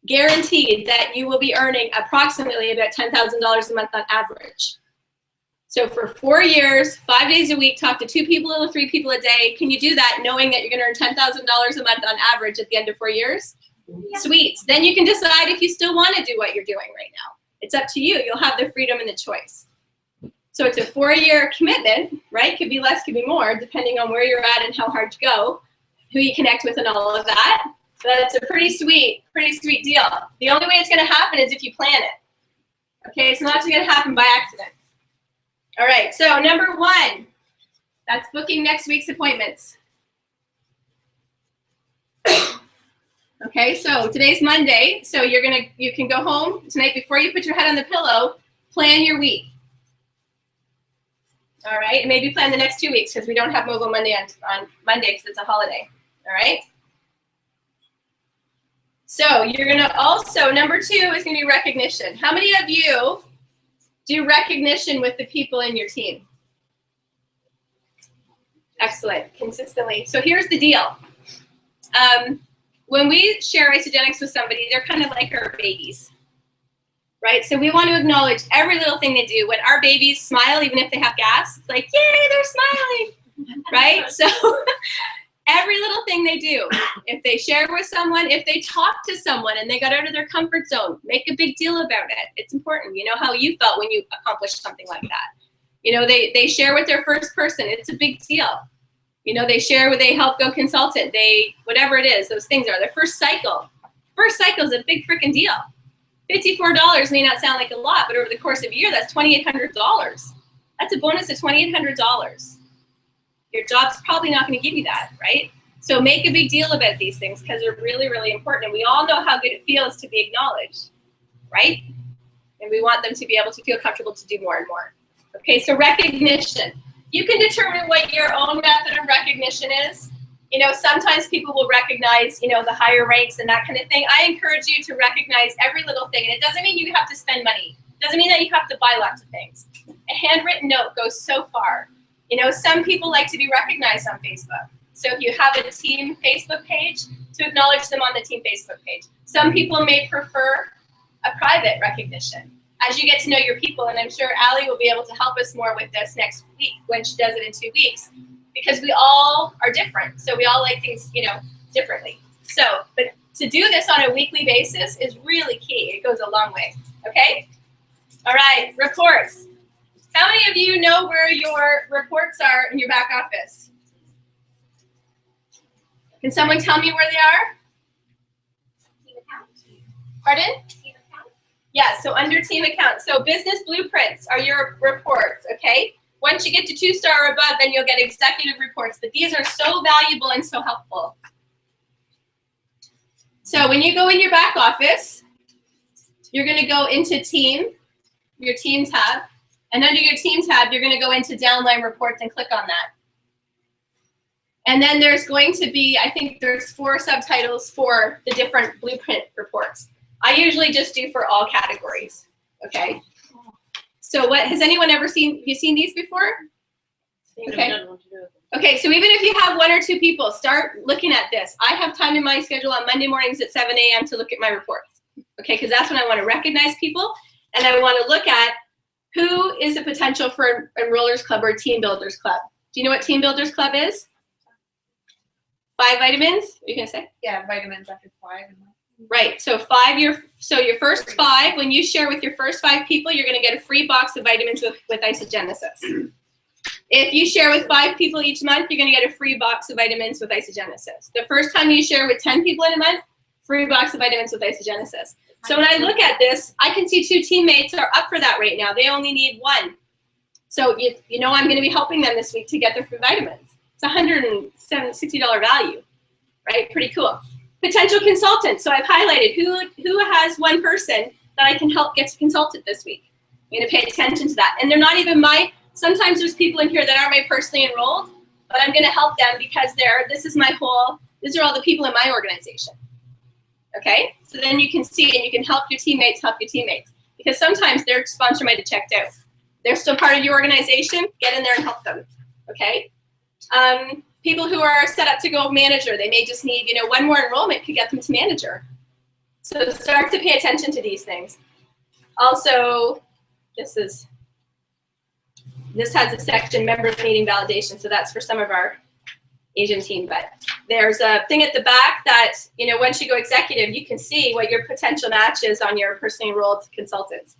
that you will be earning approximately about $10,000 a month on average. So for 4 years, 5 days a week, talk to 2 people or 3 people a day. Can you do that knowing that you're going to earn $10,000 a month on average at the end of 4 years? Yeah. Sweet. Then you can decide if you still want to do what you're doing right now. It's up to you. You'll have the freedom and the choice. So it's a 4-year commitment, right? Could be less, could be more, depending on where you're at and how hard you go, who you connect with and all of that. So that's a pretty sweet deal. The only way it's going to happen is if you plan it. Okay, it's not going to happen by accident. All right, so number 1, that's booking next week's appointments. Okay, so today's Monday, so you can go home tonight before you put your head on the pillow, plan your week. All right, and maybe plan the next 2 weeks because we don't have Mobile Monday on Monday because it's a holiday. All right. So you're gonna also, number 2 is gonna be recognition. How many of you do recognition with the people in your team? Excellent, consistently. So here's the deal. When we share Isogenics with somebody, they're kind of like our babies, right? So we want to acknowledge every little thing they do. When our babies smile, even if they have gas, it's like, yay, they're smiling, right? So every little thing they do, if they share with someone, if they talk to someone and they got out of their comfort zone, make a big deal about it. It's important. You know how you felt when you accomplished something like that. You know, they share with their first person. It's a big deal. You know, they share where they help go consultant. They, whatever it is, those things are. Their first cycle. First cycle is a big freaking deal. $54 may not sound like a lot, but over the course of a year, that's $2,800. That's a bonus of $2,800. Your job's probably not going to give you that, right? So make a big deal about these things because they're really, really important. And we all know how good it feels to be acknowledged, right? And we want them to be able to feel comfortable to do more and more. Okay, so recognition. You can determine what your own method of recognition is. You know, sometimes people will recognize, you know, the higher ranks and that kind of thing. I encourage you to recognize every little thing. And it doesn't mean you have to spend money. It doesn't mean that you have to buy lots of things. A handwritten note goes so far. You know, some people like to be recognized on Facebook. So if you have a team Facebook page, to acknowledge them on the team Facebook page. Some people may prefer a private recognition. As you get to know your people, and I'm sure Allie will be able to help us more with this next week when she does it in 2 weeks, because we all are different. So we all like things, you know, differently. So, but to do this on a weekly basis is really key. It goes a long way, okay? All right, reports. How many of you know where your reports are in your back office? Can someone tell me where they are? Team account. Pardon? Team account. Yeah, so under team account. So business blueprints are your reports, okay? Once you get to 2-star or above, then you'll get executive reports. But these are so valuable and so helpful. So when you go in your back office, you're going to go into team, your team tab. And under your team tab, you're going to go into downline reports and click on that. And then there's going to be, I think there's 4 subtitles for the different blueprint reports. I usually just do for all categories, okay? So what, has anyone ever seen, have you seen these before? Okay. Okay, so even if you have 1 or 2 people, start looking at this. I have time in my schedule on Monday mornings at 7 a.m. to look at my reports, okay? Because that's when I want to recognize people, and I want to look at who is a potential for Enrollers Club or Team Builders Club. Do you know what Team Builders Club is? 5 vitamins? What are you gonna say? Yeah, vitamins after 5. Right. So your first 5. When you share with your first 5 people, you're gonna get a free box of vitamins with Isogenesis. If you share with 5 people each month, you're gonna get a free box of vitamins with Isogenesis. The first time you share with 10 people in a month, free box of vitamins with Isogenesis. So when I look at this, I can see 2 teammates are up for that right now. They only need 1. So you know I'm going to be helping them this week to get their free vitamins. It's $160 value, right? Pretty cool. Potential consultants. So I've highlighted who has one person that I can help get consulted this week. I'm going to pay attention to that. And they're not even sometimes there's people in here that aren't my personally enrolled, but I'm going to help them because these are all the people in my organization. Okay? So then you can see and you can help your teammates. Because sometimes their sponsor might have checked out. They're still part of your organization. Get in there and help them. Okay? People who are set up to go manager, they may just need, one more enrollment could get them to manager. So start to pay attention to these things. Also, this has a section, member meeting validation. So that's for some of our Asian team. But there's a thing at the back that, once you go executive, you can see what your potential match is on your personally enrolled consultants.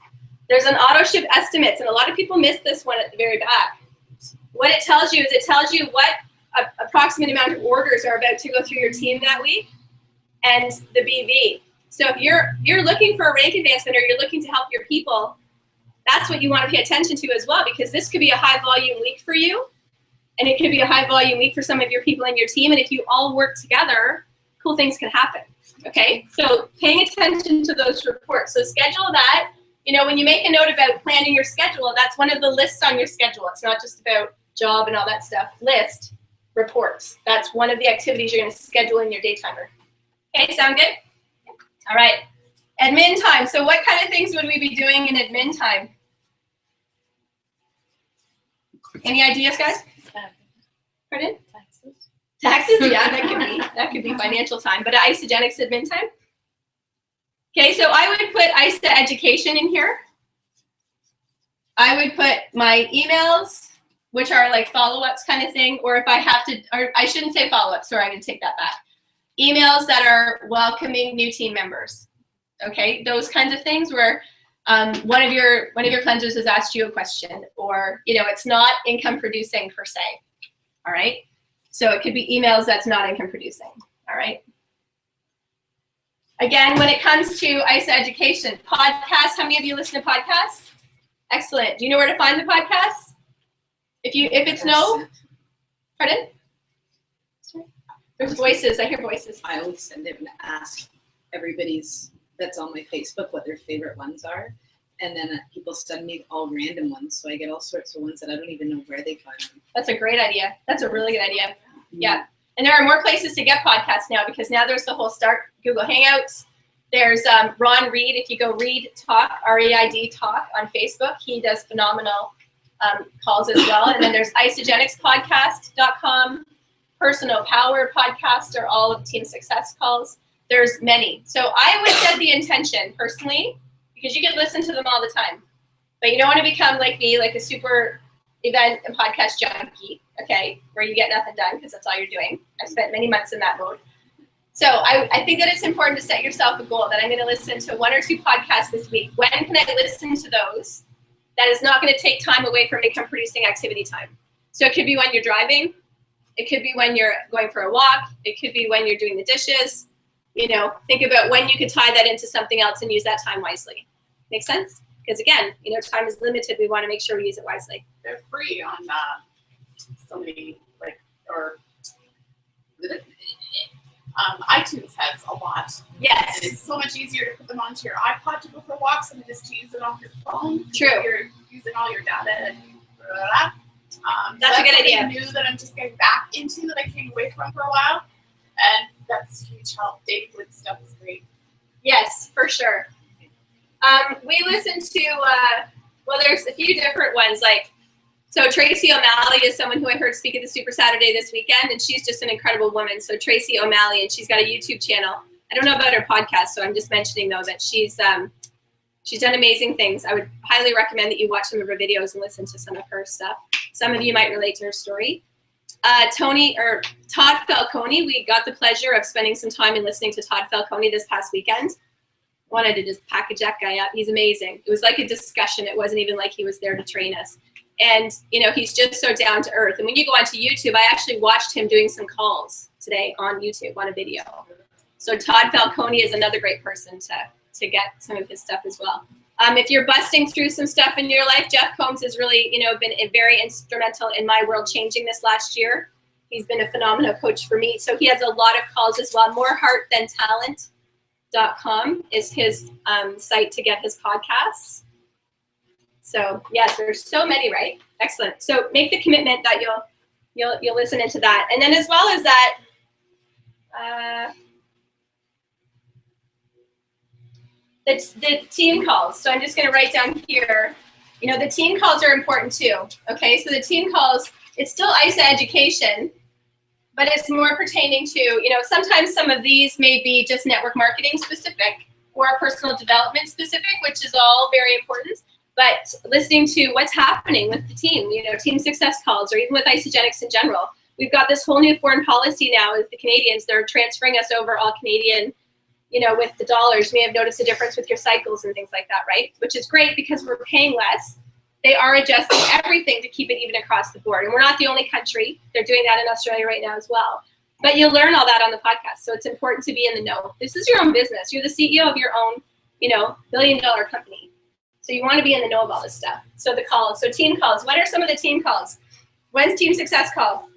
There's an auto ship estimates, and a lot of people miss this one at the very back. What it tells you is what approximate amount of orders are about to go through your team that week and the BV. So if you're looking for a rank advancement or you're looking to help your people, that's what you want to pay attention to as well, because this could be a high volume week for you, and it could be a high volume week for some of your people in your team. And if you all work together, cool things can happen. Okay, so paying attention to those reports. So schedule that. When you make a note about planning your schedule, that's one of the lists on your schedule. It's not just about job and all that stuff. List reports. That's one of the activities you're going to schedule in your day timer. Okay, sound good? All right. Admin time. So what kind of things would we be doing in admin time? Any ideas, guys? Pardon? Taxes, yeah, that could be financial time, but Isogenics admin time. Okay, so I would put ISA education in here. I would put my emails, which are like follow-ups kind of thing, or if I have to, or I shouldn't say follow-ups, sorry, I'm gonna take that back. Emails that are welcoming new team members. Okay, those kinds of things where one of your cleansers has asked you a question, or it's not income producing per se. All right, so it could be emails that's not income producing. All right. Again, when it comes to ISA education, podcasts. How many of you listen to podcasts? Excellent. Do you know where to find the podcasts? If it's no, pardon? There's voices. I hear voices. I always send it and ask everybody's that's on my Facebook what their favorite ones are. And then people send me all random ones. So I get all sorts of ones that I don't even know where they find them. That's a great idea. That's a really good idea. Yeah. And there are more places to get podcasts now, because now there's the whole Start Google Hangouts. There's Ron Reed. If you go Reed Talk, R-E-I-D Talk on Facebook, he does phenomenal calls as well. And then there's isogenics.podcast.com. Personal Power Podcast are all of Team Success calls. There's many. So I would set the intention personally, because you can listen to them all the time. But you don't want to become like me, like a super event and podcast junkie, okay, where you get nothing done because that's all you're doing. I've spent many months in that mode. So I think that it's important to set yourself a goal that I'm going to listen to 1 or 2 podcasts this week. When can I listen to those? That is not going to take time away from income producing activity time. So it could be when you're driving. It could be when you're going for a walk. It could be when you're doing the dishes. Think about when you could tie that into something else and use that time wisely. Make sense? Because again, time is limited. We want to make sure we use it wisely. They're free on iTunes has a lot. Yes. And it's so much easier to put them onto your iPod to go for walks than it is to use it on your phone. True. So you're using all your data and blah, blah, blah. That's a good idea. New that I'm just getting back into that I came away from for a while, and that's huge help. Dave Wood's stuff is great. Yes, for sure. We listen to there's a few different ones. So Tracy O'Malley is someone who I heard speak at the Super Saturday this weekend, and she's just an incredible woman. So Tracy O'Malley, and she's got a YouTube channel. I don't know about her podcast, so I'm just mentioning though that she's done amazing things. I would highly recommend that you watch some of her videos and listen to some of her stuff. Some of you might relate to her story. Todd Falcone, we got the pleasure of spending some time and listening to Todd Falcone this past weekend. Wanted to just package that guy up. He's amazing. It was like a discussion. It wasn't even like he was there to train us. And, he's just so down to earth. And when you go onto YouTube, I actually watched him doing some calls today on YouTube on a video. So Todd Falcone is another great person to get some of his stuff as well. If you're busting through some stuff in your life, Jeff Combs has really, been very instrumental in my world changing this last year. He's been a phenomenal coach for me. So he has a lot of calls as well. moreheartthantalent.com is his site to get his podcasts. So yes, there's so many, right? Excellent. So make the commitment that you'll listen into that. And then as well as that, the team calls. So I'm just going to write down here, the team calls are important too. Okay, so the team calls, it's still ISA education, but it's more pertaining to, sometimes some of these may be just network marketing specific or personal development specific, which is all very important. But listening to what's happening with the team, team success calls, or even with Isogenics in general. We've got this whole new foreign policy now with the Canadians. They're transferring us over all Canadian, with the dollars. You may have noticed a difference with your cycles and things like that, right? Which is great because we're paying less. They are adjusting everything to keep it even across the board. And we're not the only country. They're doing that in Australia right now as well. But you'll learn all that on the podcast. So it's important to be in the know. This is your own business. You're the CEO of your own, billion-dollar company. So you want to be in the know of all this stuff. So the calls. So team calls. What are some of the team calls? When's team success call?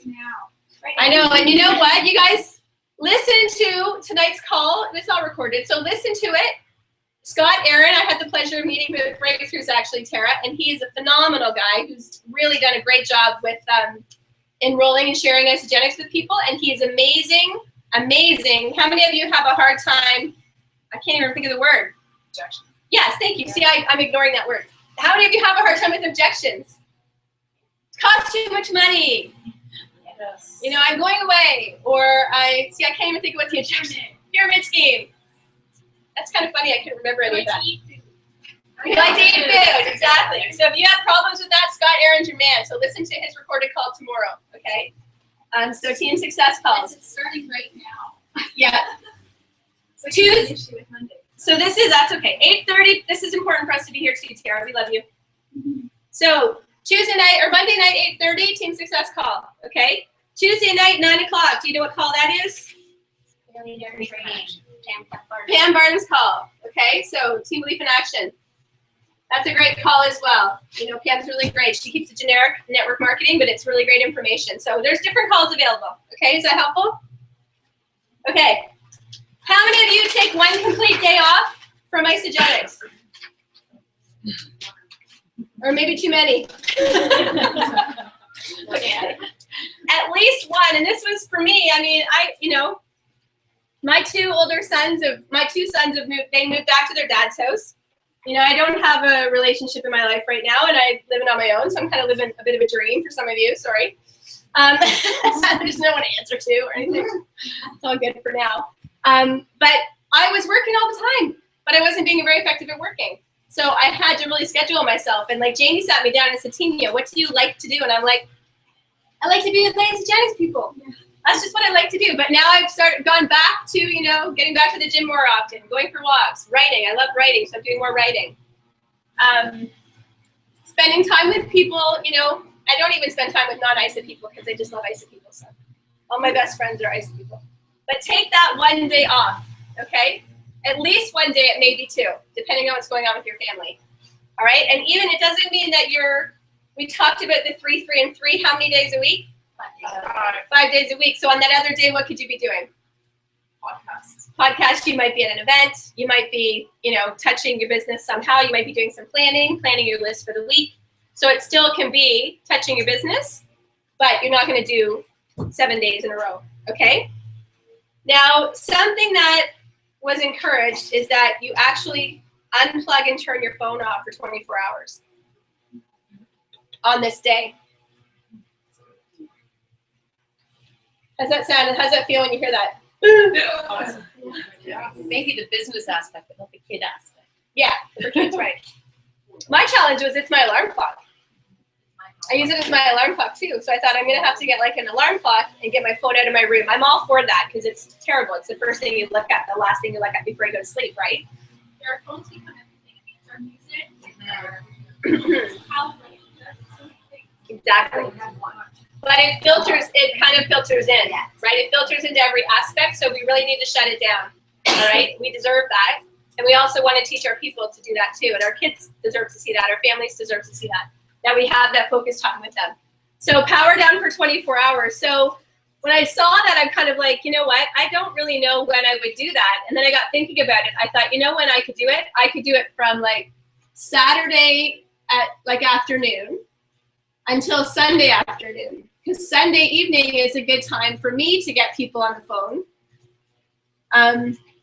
Now. I know. And you know what? You guys, listen to tonight's call. It's all recorded. So listen to it. Scott Aaron, I had the pleasure of meeting with Breakthroughs actually, Tara, and he is a phenomenal guy who's really done a great job with enrolling and sharing Isogenics with people, and he is amazing, amazing. How many of you have a hard time? I can't even think of the word. Objection. Yes, thank you. See, I'm ignoring that word. How many of you have a hard time with objections? It costs too much money. Yes. I'm going away, or I can't even think of what the objection. Pyramid scheme. That's kind of funny. I couldn't remember any of that. You like to eat food, exactly. So if you have problems with that, Scott Aaron's your man. So listen to his recorded call tomorrow, okay? So team success calls. It's starting right now. Yeah. So that's okay. 8:30. This is important for us to be here too, Tara. We love you. So Tuesday night or Monday night, 8:30, team success call. Okay. Tuesday night, 9 o'clock. Do you know what call that is? Pam Barton's call. Okay. So team belief in action. That's a great call as well. Pam's really great. She keeps it generic network marketing, but it's really great information. So there's different calls available. Okay. Is that helpful? Okay. How many of you take one complete day off from Isogenics? Or maybe too many? Okay. At least one, and this was for me. I mean, my two sons they moved back to their dad's house. I don't have a relationship in my life right now, and I'm living on my own, so I'm kind of living a bit of a dream for some of you. Sorry. There's no one to answer to or anything. It's all good for now. But I was working all the time, but I wasn't being very effective at working. So I had to really schedule myself. And like Jamie sat me down and said, Tinya, what do you like to do? And I'm like, I like to be with my Isogenics people. Yeah. That's just what I like to do. But now I've gone back to, getting back to the gym more often, going for walks, writing. I love writing, so I'm doing more writing. Spending time with people, I don't even spend time with non-ISA people because I just love ISA people. So all my best friends are ISA people. But take that one day off, okay? At least one day, it may be two, depending on what's going on with your family. All right? And even it doesn't mean that we talked about the 3, 3, and 3. How many days a week? 5 days a week. So on that other day, what could you be doing? Podcast. You might be at an event. You might be, touching your business somehow. You might be doing some planning your list for the week. So it still can be touching your business, but you're not going to do 7 days in a row, okay? Now, something that was encouraged is that you actually unplug and turn your phone off for 24 hours on this day. How's that sound? How's that feel when you hear that? Awesome. Yeah. Maybe the business aspect, but not the kid aspect. Yeah, for kids, right. My challenge was it's my alarm clock. I use it as my alarm clock too. So I thought I'm going to have to get like an alarm clock and get my phone out of my room. I'm all for that because it's terrible. It's the first thing you look at, the last thing you look at before you go to sleep, right? There are phones become everything. It means our music, our Exactly. But it kind of filters in, right? It filters into every aspect. So we really need to shut it down. All right. We deserve that. And we also want to teach our people to do that too. And our kids deserve to see that. Our families deserve to see that. That we have that focused time with them. So power down for 24 hours. So when I saw that, I'm kind of like, you know what? I don't really know when I would do that. And then I got thinking about it. I thought, you know when I could do it? I could do it from like Saturday at like afternoon until Sunday afternoon. Because Sunday evening is a good time for me to get people on the phone.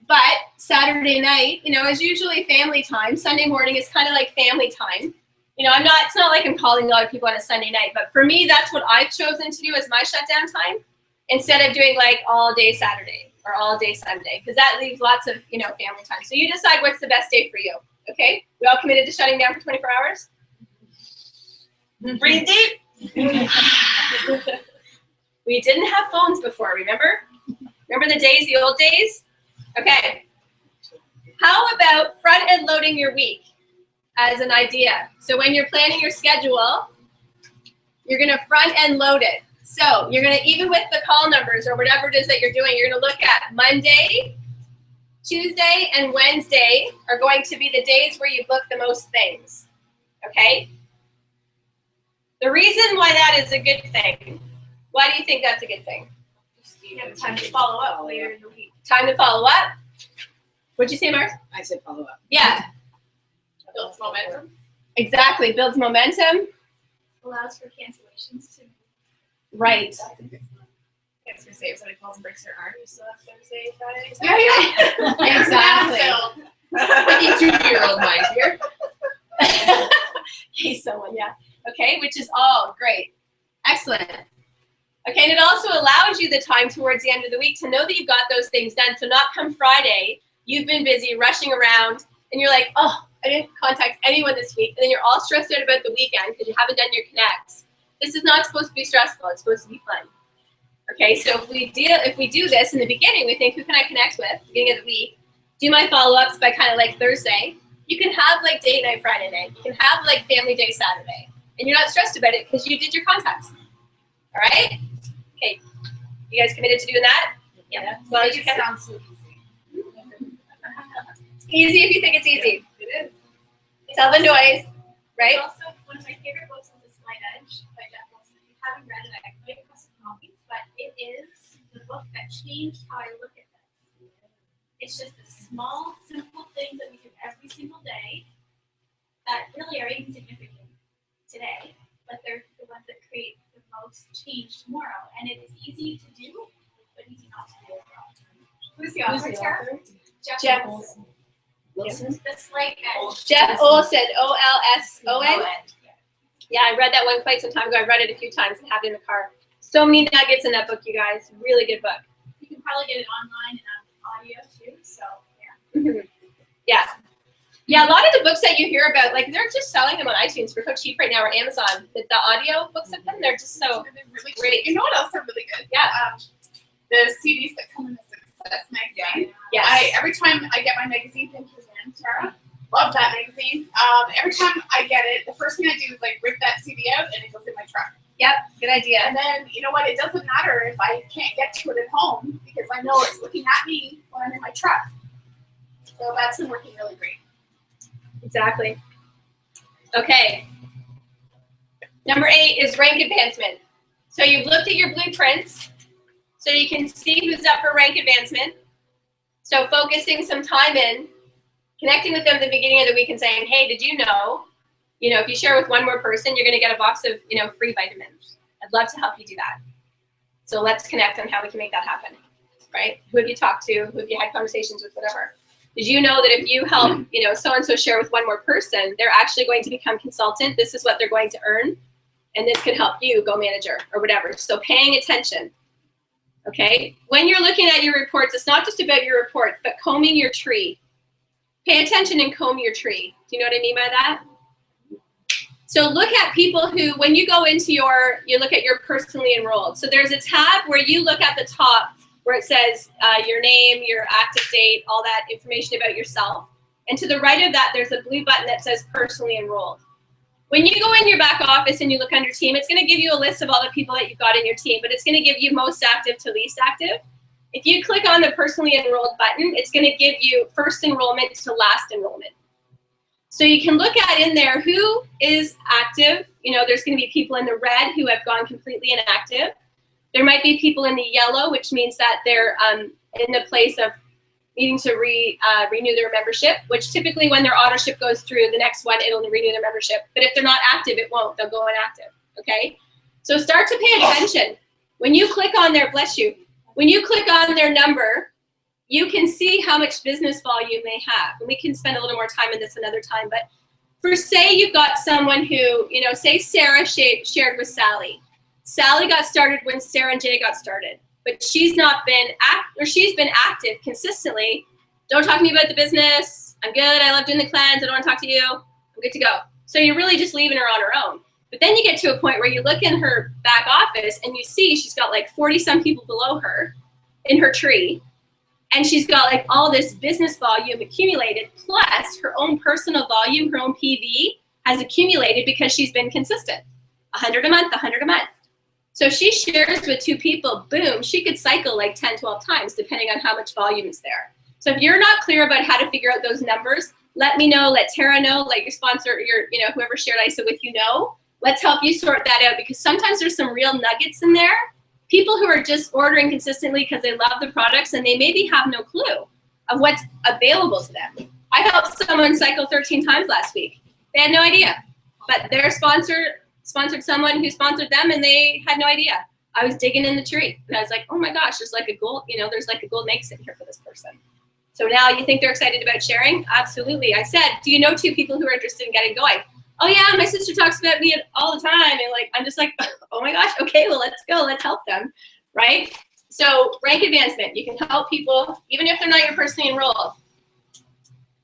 But Saturday night, you know, is usually family time. Sunday morning is kind of like family time. You know, it's not like I'm calling a lot of people on a Sunday night, but for me, that's what I've chosen to do as my shutdown time instead of doing like all day Saturday or all day Sunday, because that leaves lots of, you know, family time. So you decide what's the best day for you, okay? We all committed to shutting down for 24 hours? Breathe deep. We didn't have phones before, remember? Remember the days, the old days? Okay. How about front-end loading your week as an idea? So when you're planning your schedule, you're going to front-end load it. So you're going to, even with the call numbers or whatever it is that you're doing, you're going to look at Monday, Tuesday, and Wednesday are going to be the days where you book the most things, okay? The reason why that is a good thing, why do you think that's a good thing? You have time to follow up later in the week. Time to follow up? What'd you say, Mars? I said follow up. Yeah. Builds momentum. Exactly, builds momentum. Allows for cancellations too. Right. I was gonna say if somebody calls and breaks their arm, you still have Thursday, Friday. Yeah. Exactly. 52-year-old mind here. Okay, someone, yeah. Okay, which is all great. Excellent. Okay, and it also allows you the time towards the end of the week to know that you've got those things done. So not come Friday, you've been busy rushing around, and you're like, oh, I didn't contact anyone this week. And then you're all stressed out about the weekend because you haven't done your connects. This is not supposed to be stressful. It's supposed to be fun. Okay, so if we do this in the beginning, we think, who can I connect with at the beginning of the week? Do my follow-ups by kind of like Thursday. You can have like date night Friday night. You can have like family day Saturday. And you're not stressed about it because you did your contacts. All right? Okay. You guys committed to doing that? Yeah. As long as you can. Sounds so easy. It's easy if you think it's easy. It is. Tell the noise, right? It's also one of my favorite books is The Slight Edge by Jeff Wilson. If you haven't read it, I can wait for some copies, but it is the book that changed how I look at this. It's just the small, simple things that we do every single day that really are insignificant today, but they're the ones that create the most change tomorrow. And it's easy to do, but easy not to do as well. Who's the author? Jeff Wilson. The Slight Edge. Jeff Olson, O-L-S-O-N. Yeah, I read that one quite some time ago. I read it a few times and have it in the car. So many nuggets in that book, you guys. Really good book. You can probably get it online and on audio too, so yeah. Yeah. Yeah, a lot of the books that you hear about, like they're just selling them on iTunes for so cheap right now, or Amazon. The audio books of them, they're just so Really great. You know what else are really good? Yeah. The CDs that come in the Success magazine. Yes. Every time I get my magazine, thank you again, Tara. Love that magazine. Every time I get it, the first thing I do is like rip that CD out and it goes in my truck. Yep, good idea. And then, you know what, it doesn't matter if I can't get to it at home because I know it's looking at me when I'm in my truck. So that's been working really great. Exactly. Okay. Number 8 is rank advancement. So you've looked at your blueprints so you can see who's up for rank advancement. So focusing some time in, connecting with them at the beginning of the week and saying, hey, did you know, if you share with one more person, you're going to get a box of, free vitamins. I'd love to help you do that. So let's connect on how we can make that happen, right? Who have you talked to? Who have you had conversations with, whatever? Did you know that if you help, so-and-so share with one more person, they're actually going to become consultant. This is what they're going to earn. And this could help you go manager or whatever. So paying attention, okay? When you're looking at your reports, it's not just about your reports, but combing your tree. Pay attention and comb your tree. Do you know what I mean by that? So look at people who, when you go into you look at your personally enrolled. So there's a tab where you look at the top where it says your name, your active date, all that information about yourself. And to the right of that, there's a blue button that says personally enrolled. When you go in your back office and you look under team, it's going to give you a list of all the people that you've got in your team, but it's going to give you most active to least active. If you click on the personally enrolled button, it's going to give you first enrollment to last enrollment. So you can look at in there who is active. You know, there's going to be people in the red who have gone completely inactive. There might be people in the yellow, which means that they're in the place of needing to renew their membership, which typically when their autoship goes through, the next one, it'll renew their membership. But if they're not active, it won't. They'll go inactive, okay? So start to pay attention. When you click on their, bless you, when you click on their number, you can see how much business volume they have. And we can spend a little more time on this another time. But for say you've got someone who, you know, say Sarah shared with Sally. Sally got started when Sarah and Jay got started. But she's not been she's been active consistently. Don't talk to me about the business. I'm good. I love doing the cleanse. I don't want to talk to you. I'm good to go. So you're really just leaving her on her own. But then you get to a point where you look in her back office and you see she's got like 40 some people below her in her tree. And she's got like all this business volume accumulated, plus her own personal volume, her own PV has accumulated because she's been consistent. 100 a month, 100 a month. So if she shares with 2 people, boom, she could cycle like 10, 12 times depending on how much volume is there. So if you're not clear about how to figure out those numbers, let me know, let Tara know, let your sponsor, your, you know, whoever shared ISA with you know. Let's help you sort that out, because sometimes there's some real nuggets in there. People who are just ordering consistently because they love the products and they maybe have no clue of what's available to them. I helped someone cycle 13 times last week. They had no idea, but their sponsor sponsored someone who sponsored them and they had no idea. I was digging in the tree and I was like, oh my gosh, there's like a gold, you know, there's like a golden egg sitting here for this person. So now you think they're excited about sharing? Absolutely. I said, do you know 2 people who are interested in getting going? Oh yeah, my sister talks about me all the time. And like, I'm just like, oh my gosh, okay, well, let's go, let's help them, right? So rank advancement, you can help people, even if they're not your personally enrolled.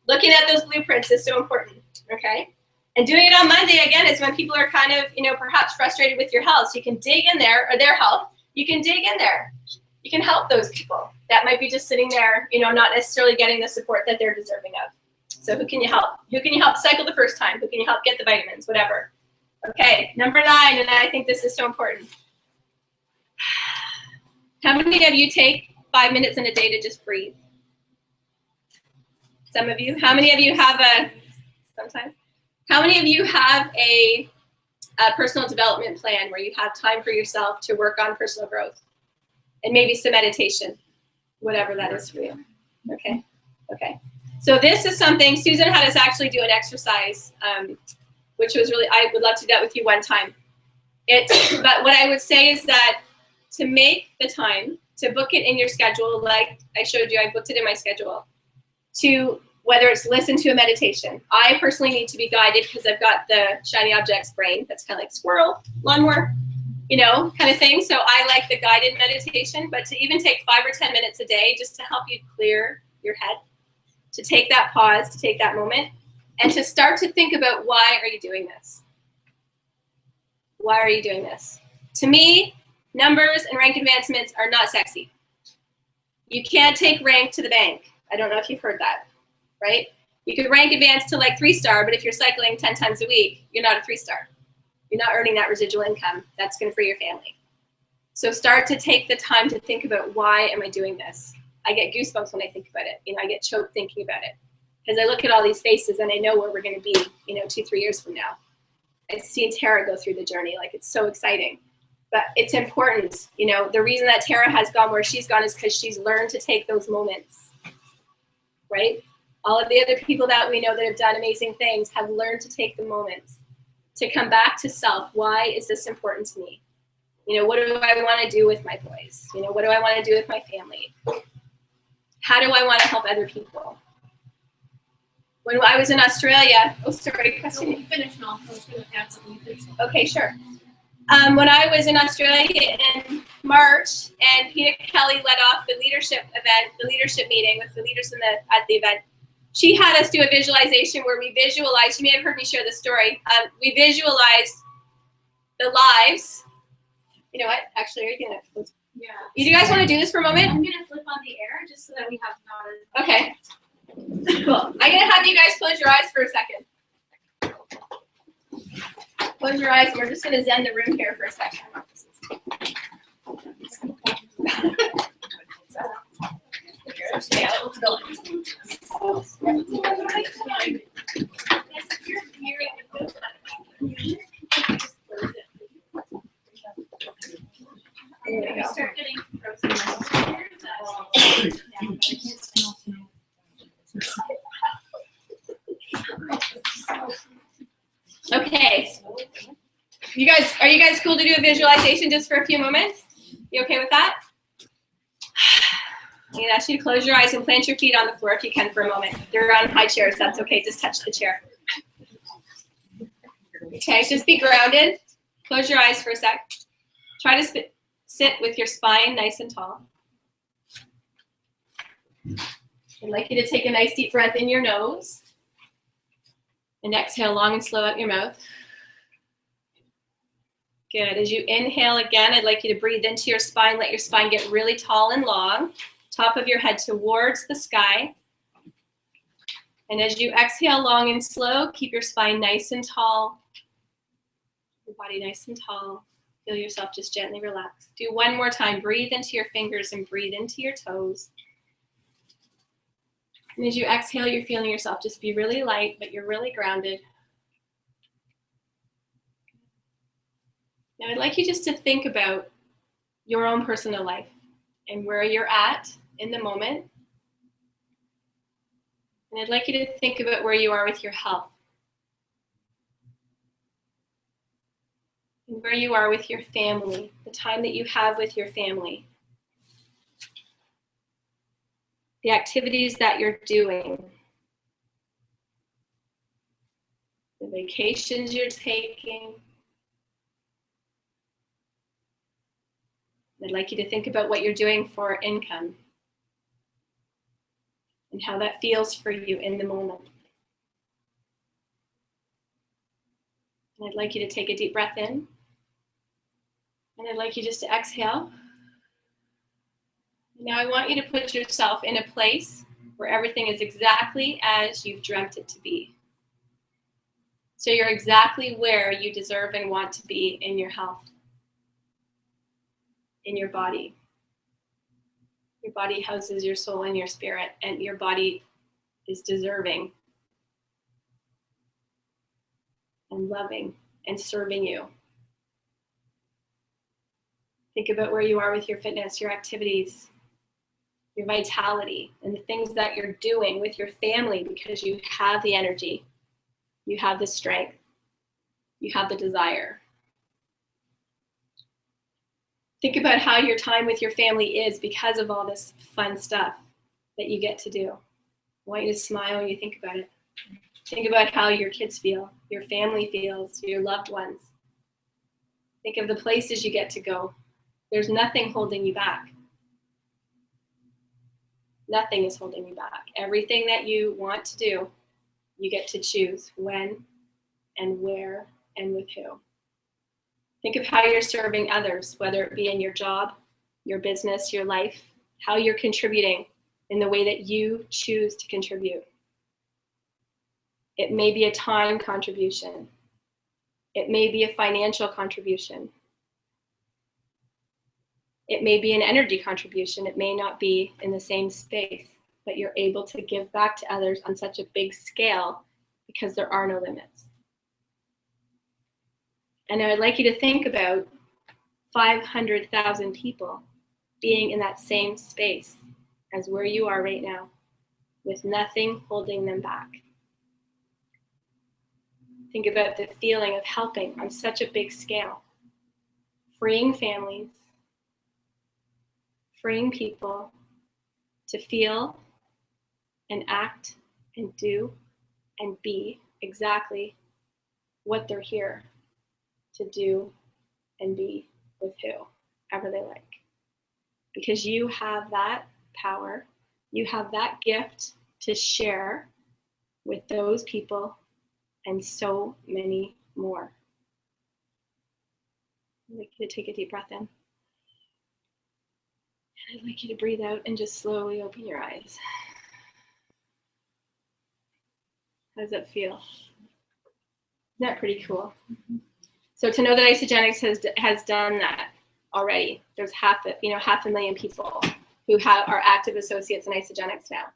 Looking at those blueprints is so important, okay? And doing it on Monday, again, is when people are kind of, you know, perhaps frustrated with your health. So you can dig in there, or their health, you can dig in there. You can help those people that might be just sitting there, you know, not necessarily getting the support that they're deserving of. So who can you help? Who can you help cycle the first time? Who can you help get the vitamins, whatever? Okay, number 9, and I think this is so important. How many of you take 5 minutes in a day to just breathe? Some of you. How many of you have sometimes? How many of you have a personal development plan where you have time for yourself to work on personal growth and maybe some meditation, whatever that is for you? Okay, okay. So this is something, Susan had us actually do an exercise, which was really, I would love to do that with you one time. But what I would say is that to make the time, to book it in your schedule, like I showed you, I booked it in my schedule, to whether it's listen to a meditation. I personally need to be guided because I've got the shiny objects brain that's kind of like squirrel, lawnmower, you know, kind of thing. So I like the guided meditation, but to even take 5 or 10 minutes a day just to help you clear your head, to take that pause, to take that moment, and to start to think about, why are you doing this? Why are you doing this? To me, numbers and rank advancements are not sexy. You can't take rank to the bank. I don't know if you've heard that, right? You could rank advance to like 3-star, but if you're cycling 10 times a week, you're not a 3-star. You're not earning that residual income. That's good for your family. So start to take the time to think about, why am I doing this? I get goosebumps when I think about it. You know, I get choked thinking about it because I look at all these faces and I know where we're going to be, you know, 2-3 years from now. I've seen Tara go through the journey. Like, it's so exciting, but it's important. You know, the reason that Tara has gone where she's gone is because she's learned to take those moments, right? All of the other people that we know that have done amazing things have learned to take the moments to come back to self. Why is this important to me? You know, what do I want to do with my boys? You know, what do I want to do with my family? How do I want to help other people? When I was in Australia, oh, sorry, question. You finished now. I was going to add something. Okay, sure. When I was in Australia in March, and Peter Kelly led off the leadership event, the leadership meeting with the leaders at the event, she had us do a visualization where we visualized, you may have heard me share this story, we visualized the lives. You know what? Actually, are you going to? Yeah. You guys want to do this for a moment? I'm going to flip on the air just so that we have not. Okay. Cool. I'm going to have you guys close your eyes for a second. Close your eyes, and we're just going to zen the room here for a second. Okay. Are you guys cool to do a visualization just for a few moments? You okay with that? I'm going to ask you to close your eyes and plant your feet on the floor if you can for a moment. If you're on high chairs, that's okay. Just touch the chair. Okay, just be grounded. Close your eyes for a sec. Try to sit with your spine nice and tall. I'd like you to take a nice deep breath in your nose. And exhale long and slow out your mouth. Good. As you inhale again, I'd like you to breathe into your spine. Let your spine get really tall and long. Top of your head towards the sky. And as you exhale long and slow, keep your spine nice and tall. Your body nice and tall. Feel yourself just gently relax. Do one more time. Breathe into your fingers and breathe into your toes. And as you exhale, you're feeling yourself just be really light, but you're really grounded. Now I'd like you just to think about your own personal life and where you're at in the moment. And I'd like you to think about where you are with your health. And where you are with your family, the time that you have with your family. The activities that you're doing. The vacations you're taking. I'd like you to think about what you're doing for income and how that feels for you in the moment. And I'd like you to take a deep breath in. And I'd like you just to exhale. Now I want you to put yourself in a place where everything is exactly as you've dreamt it to be. So you're exactly where you deserve and want to be in your health. In your body. Your body houses your soul and your spirit, and your body is deserving and loving and serving you. Think about where you are with your fitness, your activities, your vitality, and the things that you're doing with your family because you have the energy, you have the strength, you have the desire. Think about how your time with your family is because of all this fun stuff that you get to do. I want you to smile when you think about it. Think about how your kids feel, your family feels, your loved ones. Think of the places you get to go. There's nothing holding you back. Nothing is holding you back. Everything that you want to do, you get to choose when and where and with who. Think of how you're serving others, whether it be in your job, your business, your life, how you're contributing in the way that you choose to contribute. It may be a time contribution. It may be a financial contribution. It may be an energy contribution. It may not be in the same space, but you're able to give back to others on such a big scale because there are no limits. And I would like you to think about 500,000 people being in that same space as where you are right now, with nothing holding them back. Think about the feeling of helping on such a big scale, freeing families, freeing people to feel and act and do and be exactly what they're here to do and be with whoever they like. Because you have that power, you have that gift to share with those people and so many more. I'd like you to take a deep breath in. And I'd like you to breathe out and just slowly open your eyes. How does that feel? Isn't that pretty cool? So to know that Isagenix has done that already, there's half a million people who are active associates in Isagenix now.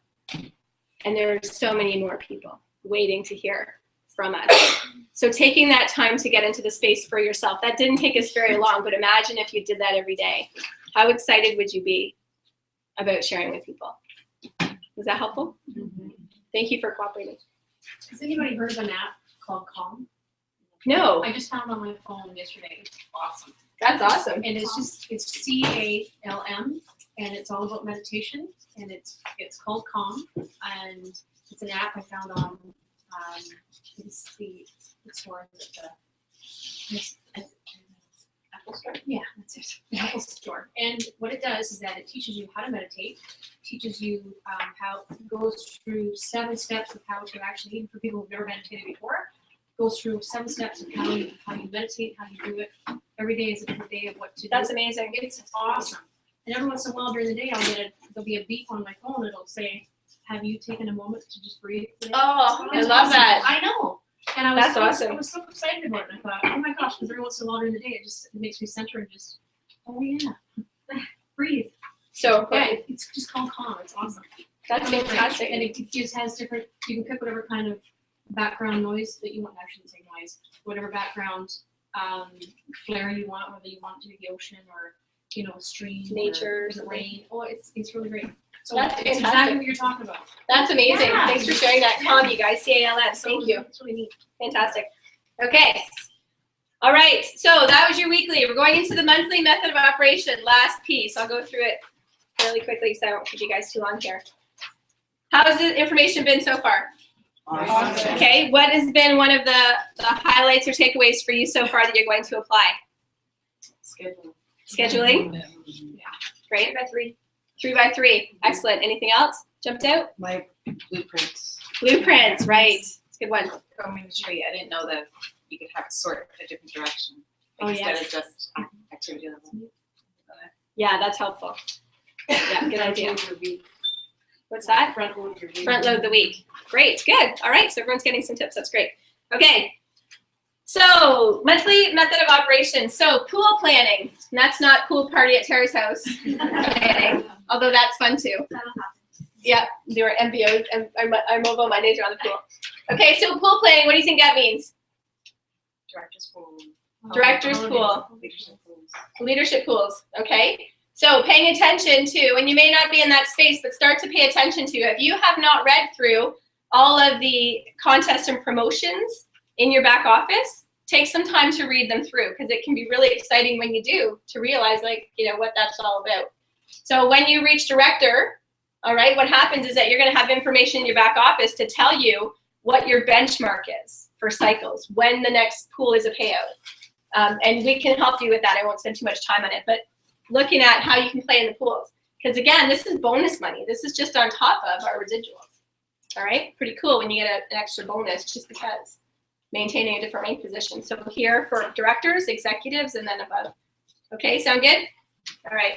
And there are so many more people waiting to hear from us. So taking that time to get into the space for yourself, that didn't take us very long, but imagine if you did that every day. How excited would you be about sharing with people? Was that helpful? Mm-hmm. Thank you for cooperating. Has anybody heard of an app called Calm. No. I just found it on my phone yesterday. It's awesome. That's awesome. And it's CALM, and it's all about meditation, and it's called Calm, and it's an app I found on it's the store Apple Store. Yeah, that's it. The Apple Store. And what it does is that it teaches you how to meditate, teaches you how it goes through 7 steps of how to actually, even for people who've never meditated before, goes through 7 steps of how you meditate, how you do it. Every day is a different day of what to do. That's amazing. It's awesome. And every once in a while during the day, there'll be a beep on my phone. It'll say, "Have you taken a moment to just breathe today?" Oh, I It's love awesome. that. I know. And I That's awesome. I was so excited about it. And I thought, oh my gosh, because every once in a while during the day, it makes me center and just, oh yeah, breathe. So Yeah, it's just called Calm. It's awesome. That's fantastic. And it just has different, you can pick whatever kind of background noise that you want, actually say noise, whatever background flare you want, whether you want to do the ocean or, a stream, Nature, or the rain. Oh, it's really great. So That's it's fantastic. exactly what you're talking about. That's amazing. Yeah. Thanks for sharing that. Calm, you guys. CALM. Thank you. It's really neat. Fantastic. Okay. All right. So that was your weekly. We're going into the monthly method of operation. Last piece. I'll go through it fairly quickly so I won't keep you guys too long here. How has the information been so far? Awesome. Okay. What has been one of the highlights or takeaways for you so far that you're going to apply? Scheduling. Yeah. Great. 3x3. 3x3. Excellent. Anything else jumped out? My blueprints. Blueprints. Right. It's a good one. Commentary. I didn't know that you could have it sort a different direction Oh, instead yes. of just activity level. Yeah, that's helpful. Yeah, good idea. What's that? Front load your week. Front load the week. Great, good. All right, so everyone's getting some tips. That's great. Okay. So, monthly method of operation. So, pool planning. And that's not pool party at Tara's house planning, although that's fun too. Yeah, they were MBOs, and our mobile Mondays are on the pool. Okay, so pool planning, what do you think that means? Director's pool. Director's pool. Leadership pools. Leadership pools, okay? So paying attention to, and you may not be in that space, but start to pay attention to, if you have not read through all of the contests and promotions in your back office, take some time to read them through, because it can be really exciting when you do to realize, like, what that's all about. So when you reach director, all right, what happens is that you're gonna have information in your back office to tell you what your benchmark is for cycles, when the next pool is a payout. And we can help you with that. I won't spend too much time on it, but looking at how you can play in the pools. Because again, this is bonus money. This is just on top of our residuals. All right, pretty cool when you get an extra bonus just because. Maintaining a different rank position. So here for directors, executives, and then above. Okay, sound good? All right.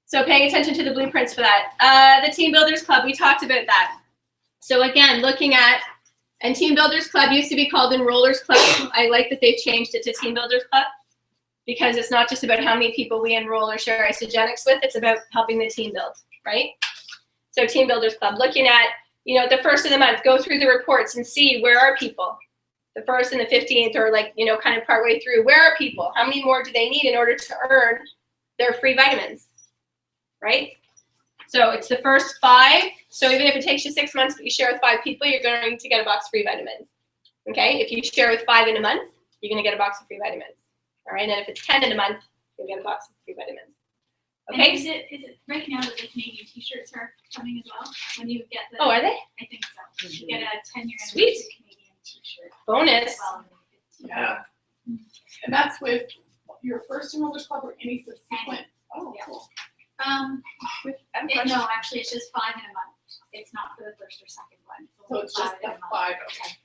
So paying attention to the blueprints for that. The Team Builders Club, we talked about that. So again, looking at, and Team Builders Club used to be called Enrollers Club. I like that they've changed it to Team Builders Club, because it's not just about how many people we enroll or share isogenics with, it's about helping the team build, right? So Team Builders Club, looking at, the first of the month, go through the reports and see where are people. The 1st and the 15th, or kind of partway through, where are people? How many more do they need in order to earn their free vitamins, right? So it's the first 5. So even if it takes you 6 months, but you share with 5 people, you're going to get a box of free vitamins. Okay, if you share with 5 in a month, you're going to get a box of free vitamins. All right, and if it's 10 in a month, you'll get a box of free vitamins. Okay. And is it right now that the Canadian T-shirts are coming as well? When you get the, Oh, are they? I think so. You get a 10-year Sweet. Canadian T-shirt. Bonus. Well, Yeah. And that's with your first Enrollers Club or any subsequent? Oh, Yeah. cool. No, actually, it's just 5 in a month. It's not for the first or second one. So it's just in the a month. 5, okay.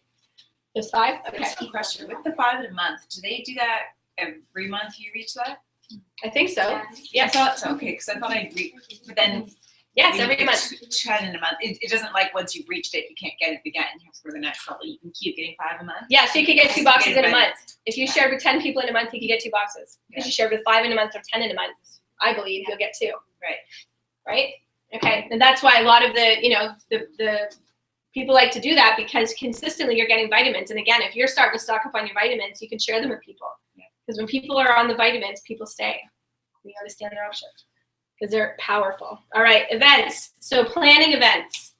Just 5? Okay. That's a question. With the 5 in a month, do they do that every month you reach that? I think so. Yeah. Yes. I thought so. Okay, because I thought I'd but then Yes, when you every get month. 10 in a month. It doesn't once you've reached it, you can't get it again. You have to go to the next level. You can keep getting 5 a month. Yeah, so you could get 2 boxes in a month. If you Yeah. shared with 10 people in a month, you could get 2 boxes. If you shared with 5 in a month or 10 in a month, I believe you'll get 2. Right. Right? Okay. And that's why a lot of the, the people like to do that, because consistently you're getting vitamins. And again, if you're starting to stock up on your vitamins, you can share them with people. Because when people are on the vitamins, people stay. We understand their option because they're powerful. All right, events. So planning events.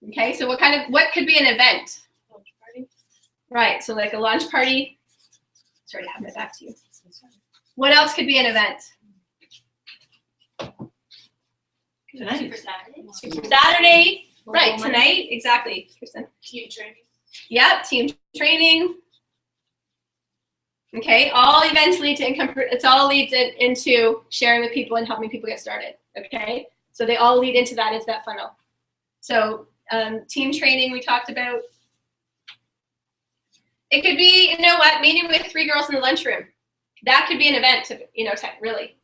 Okay, so what could be an event? Lunch party. Right, so like a launch party. Sorry to have my back to you. What else could be an event? Super Saturday. Super Saturday. Right, tonight, exactly. Kristen. Team training. Yep, team training. Okay, all events lead to income. It's all leads into sharing with people and helping people get started. Okay, so they all lead into that funnel. So team training we talked about. It could be, you know what, meeting with 3 girls in the lunchroom. That could be an event to, you know, really.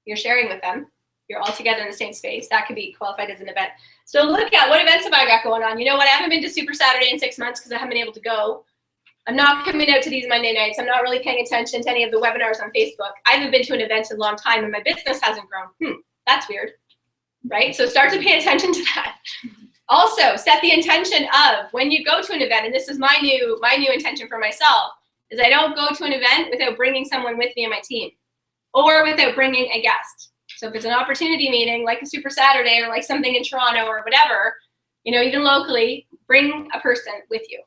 You're sharing with them. You're all together in the same space. That could be qualified as an event. So look at what events have I got going on. You know what, I haven't been to Super Saturday in 6 months because I haven't been able to go. I'm not coming out to these Monday nights. I'm not really paying attention to any of the webinars on Facebook. I haven't been to an event in a long time and my business hasn't grown. That's weird, right? So start to pay attention to that. Also, set the intention of when you go to an event, and this is my new intention for myself, is I don't go to an event without bringing someone with me on my team or without bringing a guest. So if it's an opportunity meeting, like a Super Saturday or like something in Toronto or whatever, you know, even locally, bring a person with you.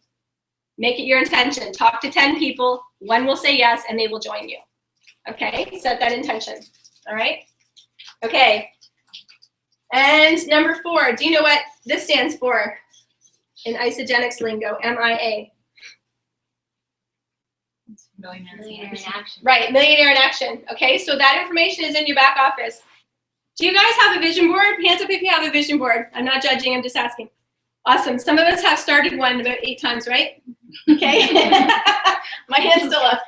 Make it your intention. Talk to 10 people. 1 will say yes, and they will join you. Okay, set that intention. All right? Okay. And number 4, do you know what this stands for in isogenics lingo? MIA. Millionaire in action. Right, millionaire in action. Okay, so that information is in your back office. Do you guys have a vision board? Hands up if you have a vision board. I'm not judging, I'm just asking. Awesome. Some of us have started one about 8 times, right? Okay. My hand's still up.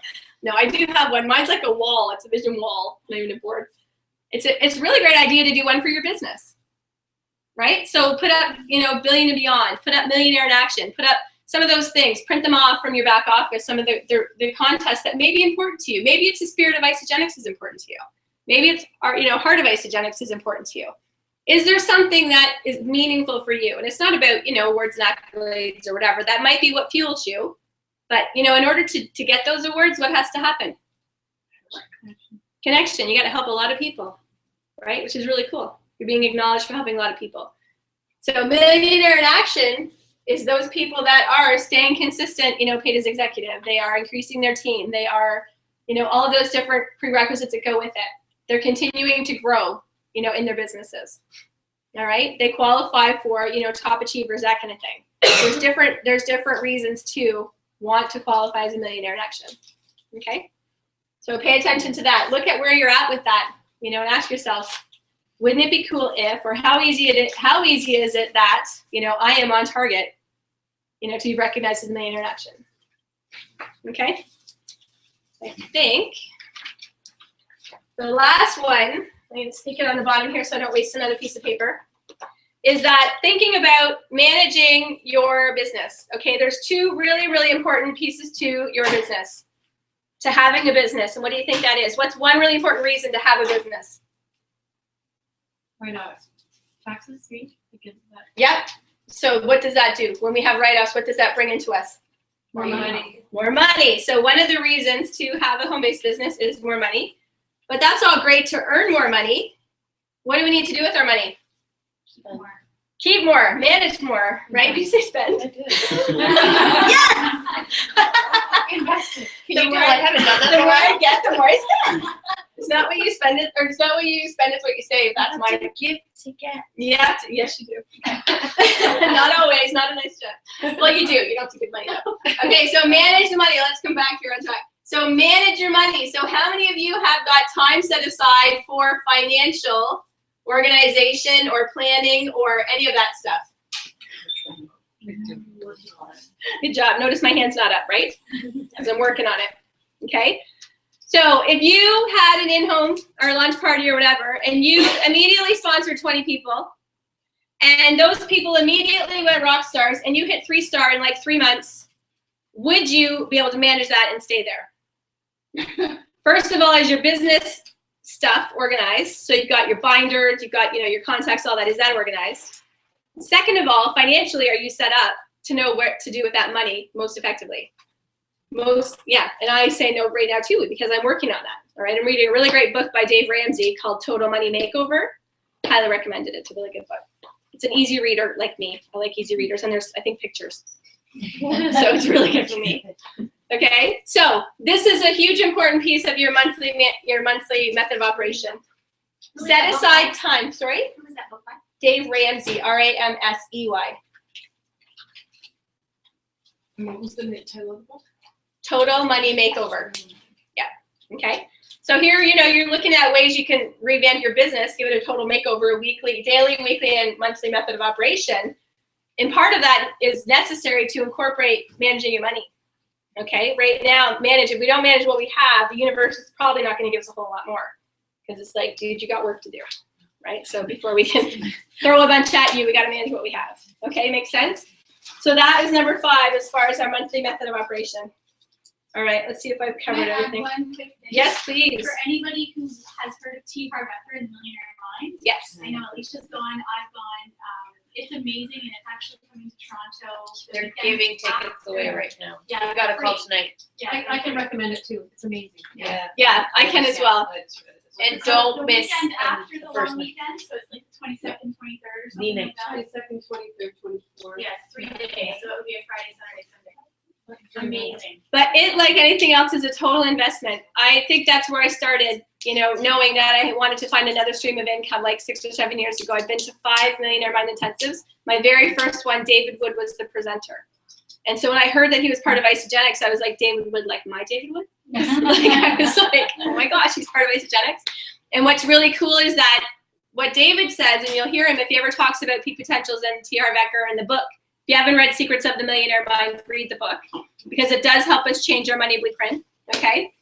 No, I do have one. Mine's like a wall. It's a vision wall, not even a board. It's a really great idea to do one for your business, right? So put up, you know, billion and beyond. Put up millionaire in action. Put up some of those things. Print them off from your back office. Some of the contests that may be important to you. Maybe it's the spirit of isogenics is important to you. Maybe it's heart of isogenics is important to you. Is there something that is meaningful for you? And it's not about, you know, awards and accolades or whatever. That might be what fuels you. But, you know, in order to get those awards, what has to happen? Connection. You got to help a lot of people, right? Which is really cool. You're being acknowledged for helping a lot of people. So millionaire in action is those people that are staying consistent, you know, paid as executive. They are increasing their team. They are, you know, all of those different prerequisites that go with it. They're continuing to grow, you know, in their businesses. All right. They qualify for, you know, top achievers, that kind of thing. There's different reasons to want to qualify as a millionaire in action. Okay. So pay attention to that. Look at where you're at with that, you know, and ask yourself, wouldn't it be cool if, or how easy is it that, you know, I am on target, you know, to be recognized as a millionaire in action. Okay. I think the last one, I'm going to sneak it on the bottom here so I don't waste another piece of paper, is that thinking about managing your business. Okay, there's 2 really, really important pieces to your business, to having a business. And what do you think that is? What's one really important reason to have a business? Why not? Taxes, right? Yep. So what does that do? When we have write-offs, what does that bring into us? More money. More money. So one of the reasons to have a home-based business is more money. But that's all great to earn more money. What do we need to do with our money? Keep more, manage more, right? You say spend. Yes! Invest it. The more I get, the more I spend. It's not what you spend it, or it's not what you spend, it's what you save. That's my Give to get. Yes, you do. Not always, not a nice job. Well, you do. You don't have to give money though. Okay, so manage the money. Let's come back here on track. So manage your money. So how many of you have got time set aside for financial organization or planning or any of that stuff? Good job. Notice my hand's not up, right? Because I'm working on it. Okay. So if you had an in-home or a lunch party or whatever, and you immediately sponsored 20 people, and those people immediately went rock stars, and you hit 3-star in like 3 months, would you be able to manage that and stay there? First of all, is your business stuff organized? So you've got your binders, you've got, you know, your contacts, all that. Is that organized? Second of all, financially, are you set up to know what to do with that money most effectively? And I say no right now too, because I'm working on that. All right, I'm reading a really great book by Dave Ramsey called Total Money Makeover. Highly recommend it. It's a really good book. It's an easy reader like me. I like easy readers, and there's, I think, pictures. So it's really good for me. Okay, so this is a huge important piece of your monthly method of operation. Set aside time. Sorry? Who was that book by? Dave Ramsey, R-A-M-S-E-Y. And what was the title of the book? Total Money Makeover. Yeah, okay. So here, you're looking at ways you can revamp your business, give it a total makeover, daily, weekly, and monthly method of operation. And part of that is necessary to incorporate managing your money. Okay, right now, if we don't manage what we have, the universe is probably not going to give us a whole lot more. Because it's like, dude, you got work to do, right? So before we can throw a bunch at you, we got to manage what we have. Okay, makes sense? So that is number 5 as far as our monthly method of operation. All right, let's see if I've covered everything. One quick thing. Yes, please. For anybody who has heard of T. Harv Eker and Millionaire Mind, Yes. I know Alicia's gone, I've gone. It's amazing, and it's actually coming to Toronto. They're giving tickets away right now. Yeah, We got a call tonight. Yeah, I can recommend it too. It's amazing. Yeah. Yeah, I can as well. And So don't the miss weekend after the the first long one. weekend, so it's like the 22nd, 23rd, or The something like next that. 22nd, 23rd, 24th. Yes, 3 days. So it would be a Friday, Saturday, Sunday. Amazing. But it, like anything else, is a total investment. I think that's where I started, knowing that I wanted to find another stream of income like 6 or 7 years ago. I've been to 5 Millionaire Mind Intensives. My very first one, David Wood was the presenter. And so when I heard that he was part of Isogenics, I was like, David Wood, like my David Wood? I was like, oh my gosh, he's part of Isogenics. And what's really cool is that what David says, and you'll hear him if he ever talks about peak potentials and T. Harv Eker in the book. If you haven't read Secrets of the Millionaire Mind, read the book, because it does help us change our money blueprint, okay?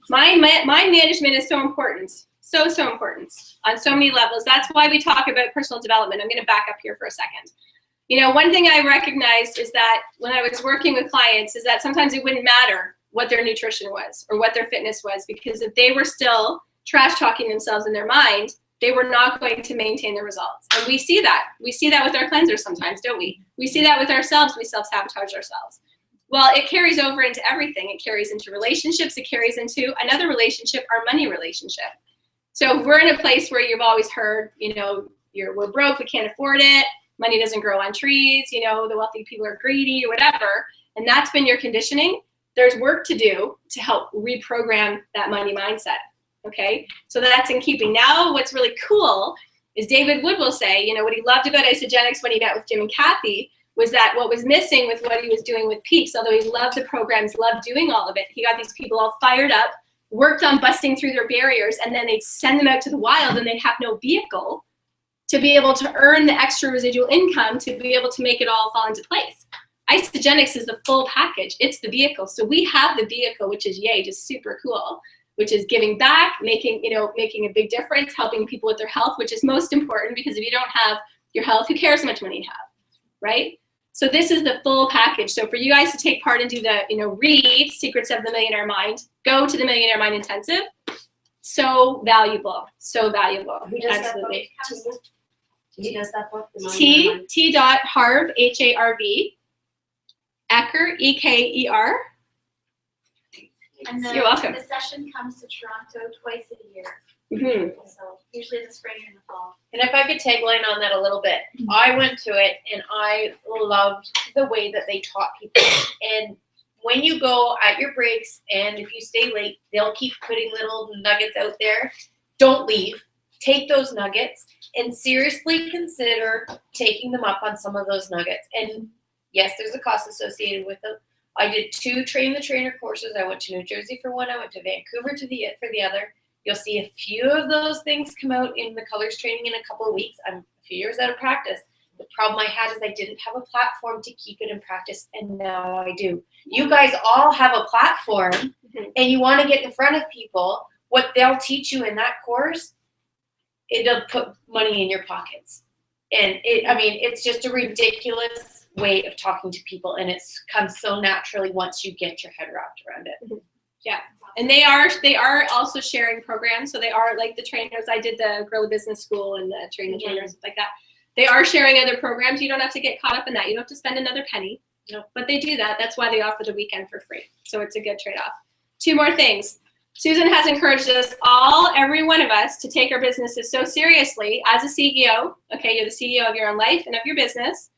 Mind management is so important, so important on so many levels. That's why we talk about personal development. I'm gonna back up here for a second. One thing I recognized is that when I was working with clients is that sometimes it wouldn't matter what their nutrition was or what their fitness was, because if they were still trash talking themselves in their mind, they were not going to maintain the results. And we see that. We see that with our cleansers sometimes, don't we? We see that with ourselves. We self-sabotage ourselves. Well, it carries over into everything. It carries into relationships. It carries into another relationship, our money relationship. So if we're in a place where you've always heard, we're broke, we can't afford it, money doesn't grow on trees, the wealthy people are greedy or whatever, and that's been your conditioning, there's work to do to help reprogram that money mindset. Okay, so that's in keeping. Now, what's really cool is David Wood will say, what he loved about Isogenics when he met with Jim and Kathy was that what was missing with what he was doing with Peaks, although he loved the programs, loved doing all of it, he got these people all fired up, worked on busting through their barriers, and then they'd send them out to the wild and they'd have no vehicle to be able to earn the extra residual income to be able to make it all fall into place. Isogenics is the full package. It's the vehicle. So we have the vehicle, which is yay, just super cool, which is giving back, making a big difference, helping people with their health, which is most important, because if you don't have your health, who cares how much money you have, right? So this is the full package. So for you guys to take part and do the, read Secrets of the Millionaire Mind, go to the Millionaire Mind Intensive. So valuable, so valuable. Who does Absolutely. that book? Who does that book? T. Harv, H-A-R-V, Eker, E-K-E-R. And You're welcome. the session comes to Toronto twice a year. Mm-hmm. So usually in the spring and the fall. And if I could tagline on that a little bit, I went to it and I loved the way that they taught people. And when you go at your breaks and if you stay late, they'll keep putting little nuggets out there. Don't leave. Take those nuggets and seriously consider taking them up on some of those nuggets. And yes, there's a cost associated with them. I did 2 Train the Trainer courses. I went to New Jersey for one. I went to Vancouver for the other. You'll see a few of those things come out in the colors training in a couple of weeks. I'm a few years out of practice. The problem I had is I didn't have a platform to keep it in practice, and now I do. You guys all have a platform, and you want to get in front of people. What they'll teach you in that course, it'll put money in your pockets. And it's just a ridiculous way of talking to people, and it comes so naturally once you get your head wrapped around it. Yeah, and they are also sharing programs. So they are like the trainers. I did the Guerrilla Business School and the Train the Trainers like that. They are sharing other programs. You don't have to get caught up in that. You don't have to spend another penny. No. But they do that. That's why they offer the weekend for free. So it's a good trade-off. 2 more things. Susan has encouraged us every one of us, to take our businesses so seriously as a CEO. Okay, you're the CEO of your own life and of your business.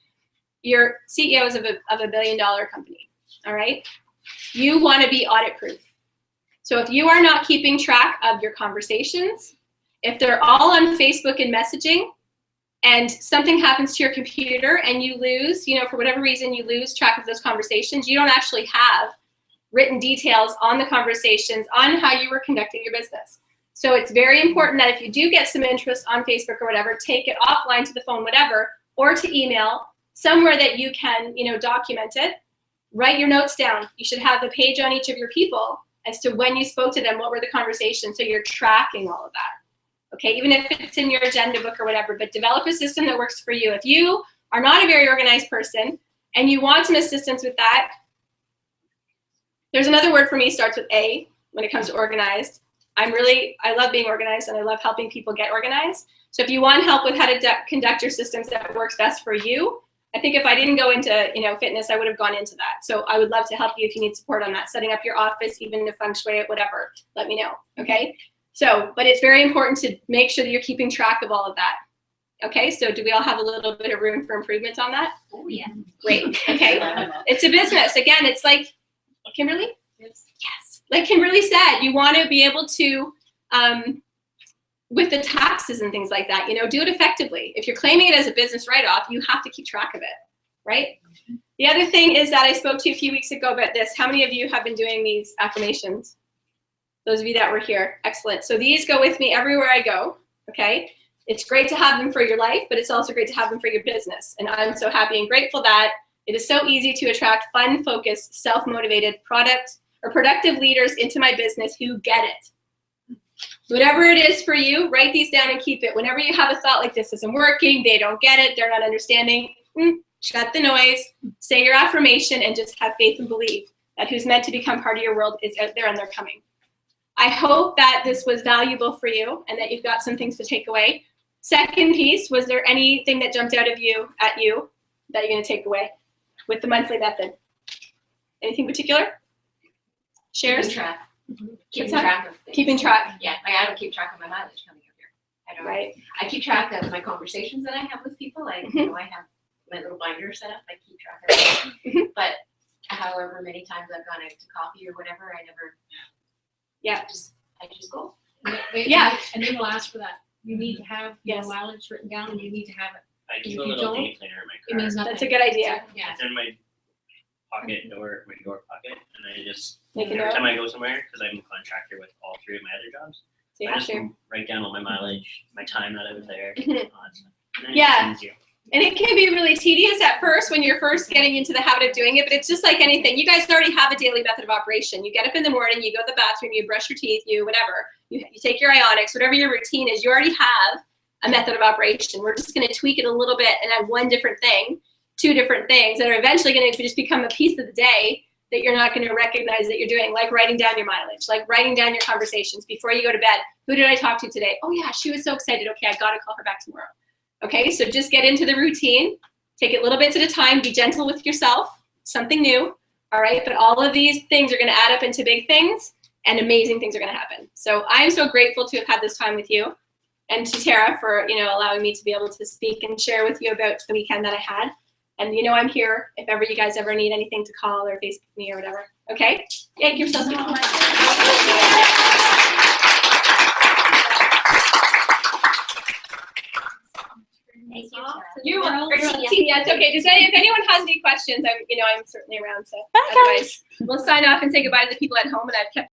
you're CEOs of a billion-dollar company, all right? You want to be audit-proof. So if you are not keeping track of your conversations, if they're all on Facebook and messaging, and something happens to your computer and you lose, for whatever reason, you lose track of those conversations, you don't actually have written details on the conversations on how you were conducting your business. So it's very important that if you do get some interest on Facebook or whatever, take it offline to the phone, whatever, or to email, somewhere that you can, document it. Write your notes down. You should have a page on each of your people as to when you spoke to them, what were the conversations, so you're tracking all of that. Okay, even if it's in your agenda book or whatever, but develop a system that works for you. If you are not a very organized person and you want some assistance with that, there's another word for me, starts with A when it comes to organized. I love being organized and I love helping people get organized. So if you want help with how to conduct your systems that works best for you, I think if I didn't go into fitness, I would have gone into that. So I would love to help you if you need support on that, setting up your office, even to feng shui it, whatever, let me know, okay? So, but it's very important to make sure that you're keeping track of all of that. Okay, so do we all have a little bit of room for improvement on that? Oh, yeah. Great, okay. It's a business. Again, it's like, Kimberly? Yes. Like Kimberly said, you want to be able to, with the taxes and things like that, do it effectively. If you're claiming it as a business write-off, you have to keep track of it, right? The other thing is that I spoke to you a few weeks ago about this. How many of you have been doing these affirmations? Those of you that were here, excellent. So these go with me everywhere I go, okay? It's great to have them for your life, but it's also great to have them for your business. And I'm so happy and grateful that it is so easy to attract fun, focused, self-motivated productive leaders into my business who get it. Whatever it is for you, write these down and keep it. Whenever you have a thought like this isn't working, they don't get it, they're not understanding, shut the noise, say your affirmation, and just have faith and believe that who's meant to become part of your world is out there and they're coming. I hope that this was valuable for you and that you've got some things to take away. Second piece, was there anything that jumped out of you that you're going to take away with the monthly method? Anything particular? Shares? Keeping track. Keeping track of things. Keeping track. Yeah, I don't keep track of my mileage coming up here. I don't. Right. I keep track of my conversations that I have with people. I have my little binder set up. I keep track of it. But however many times I've gone out to coffee or whatever, I never. Yeah. I just go. Yeah. And they will ask for that. You need to have your mileage written down, and you need to have it. I keep a little day planner in my car. It means nothing. That's a good idea. Yeah. It's in my door pocket, and I just Make a every note. time I go somewhere, because I'm a contractor with all three of my other jobs, So you I have just to. write down all my mileage, my time that I was there, Mhm. all that stuff. And then it Yeah. sends you. And it can be really tedious at first when you're first getting into the habit of doing it, but it's just like anything. You guys already have a daily method of operation. You get up in the morning, you go to the bathroom, you brush your teeth, you whatever. You take your ionics, whatever your routine is, you already have a method of operation. We're just going to tweak it a little bit and add one different thing, two different things that are eventually going to just become a piece of the day that you're not going to recognize that you're doing, like writing down your mileage, like writing down your conversations before you go to bed. Who did I talk to today? Oh yeah, she was so excited. Okay, I got to call her back tomorrow. Okay, so just get into the routine. Take it little bits at a time. Be gentle with yourself. Something new, all right? But all of these things are going to add up into big things, and amazing things are going to happen. So I'm so grateful to have had this time with you, and to Tara for allowing me to be able to speak and share with you about the weekend that I had. And I'm here if ever you guys ever need anything to call or Facebook me or whatever. Okay? Yeah, give yourself a compliment. Thank you. You're welcome. Tinya, it's okay. If anyone has any questions, I'm certainly around to. Otherwise, we'll sign off and say goodbye to the people at home, and I've kept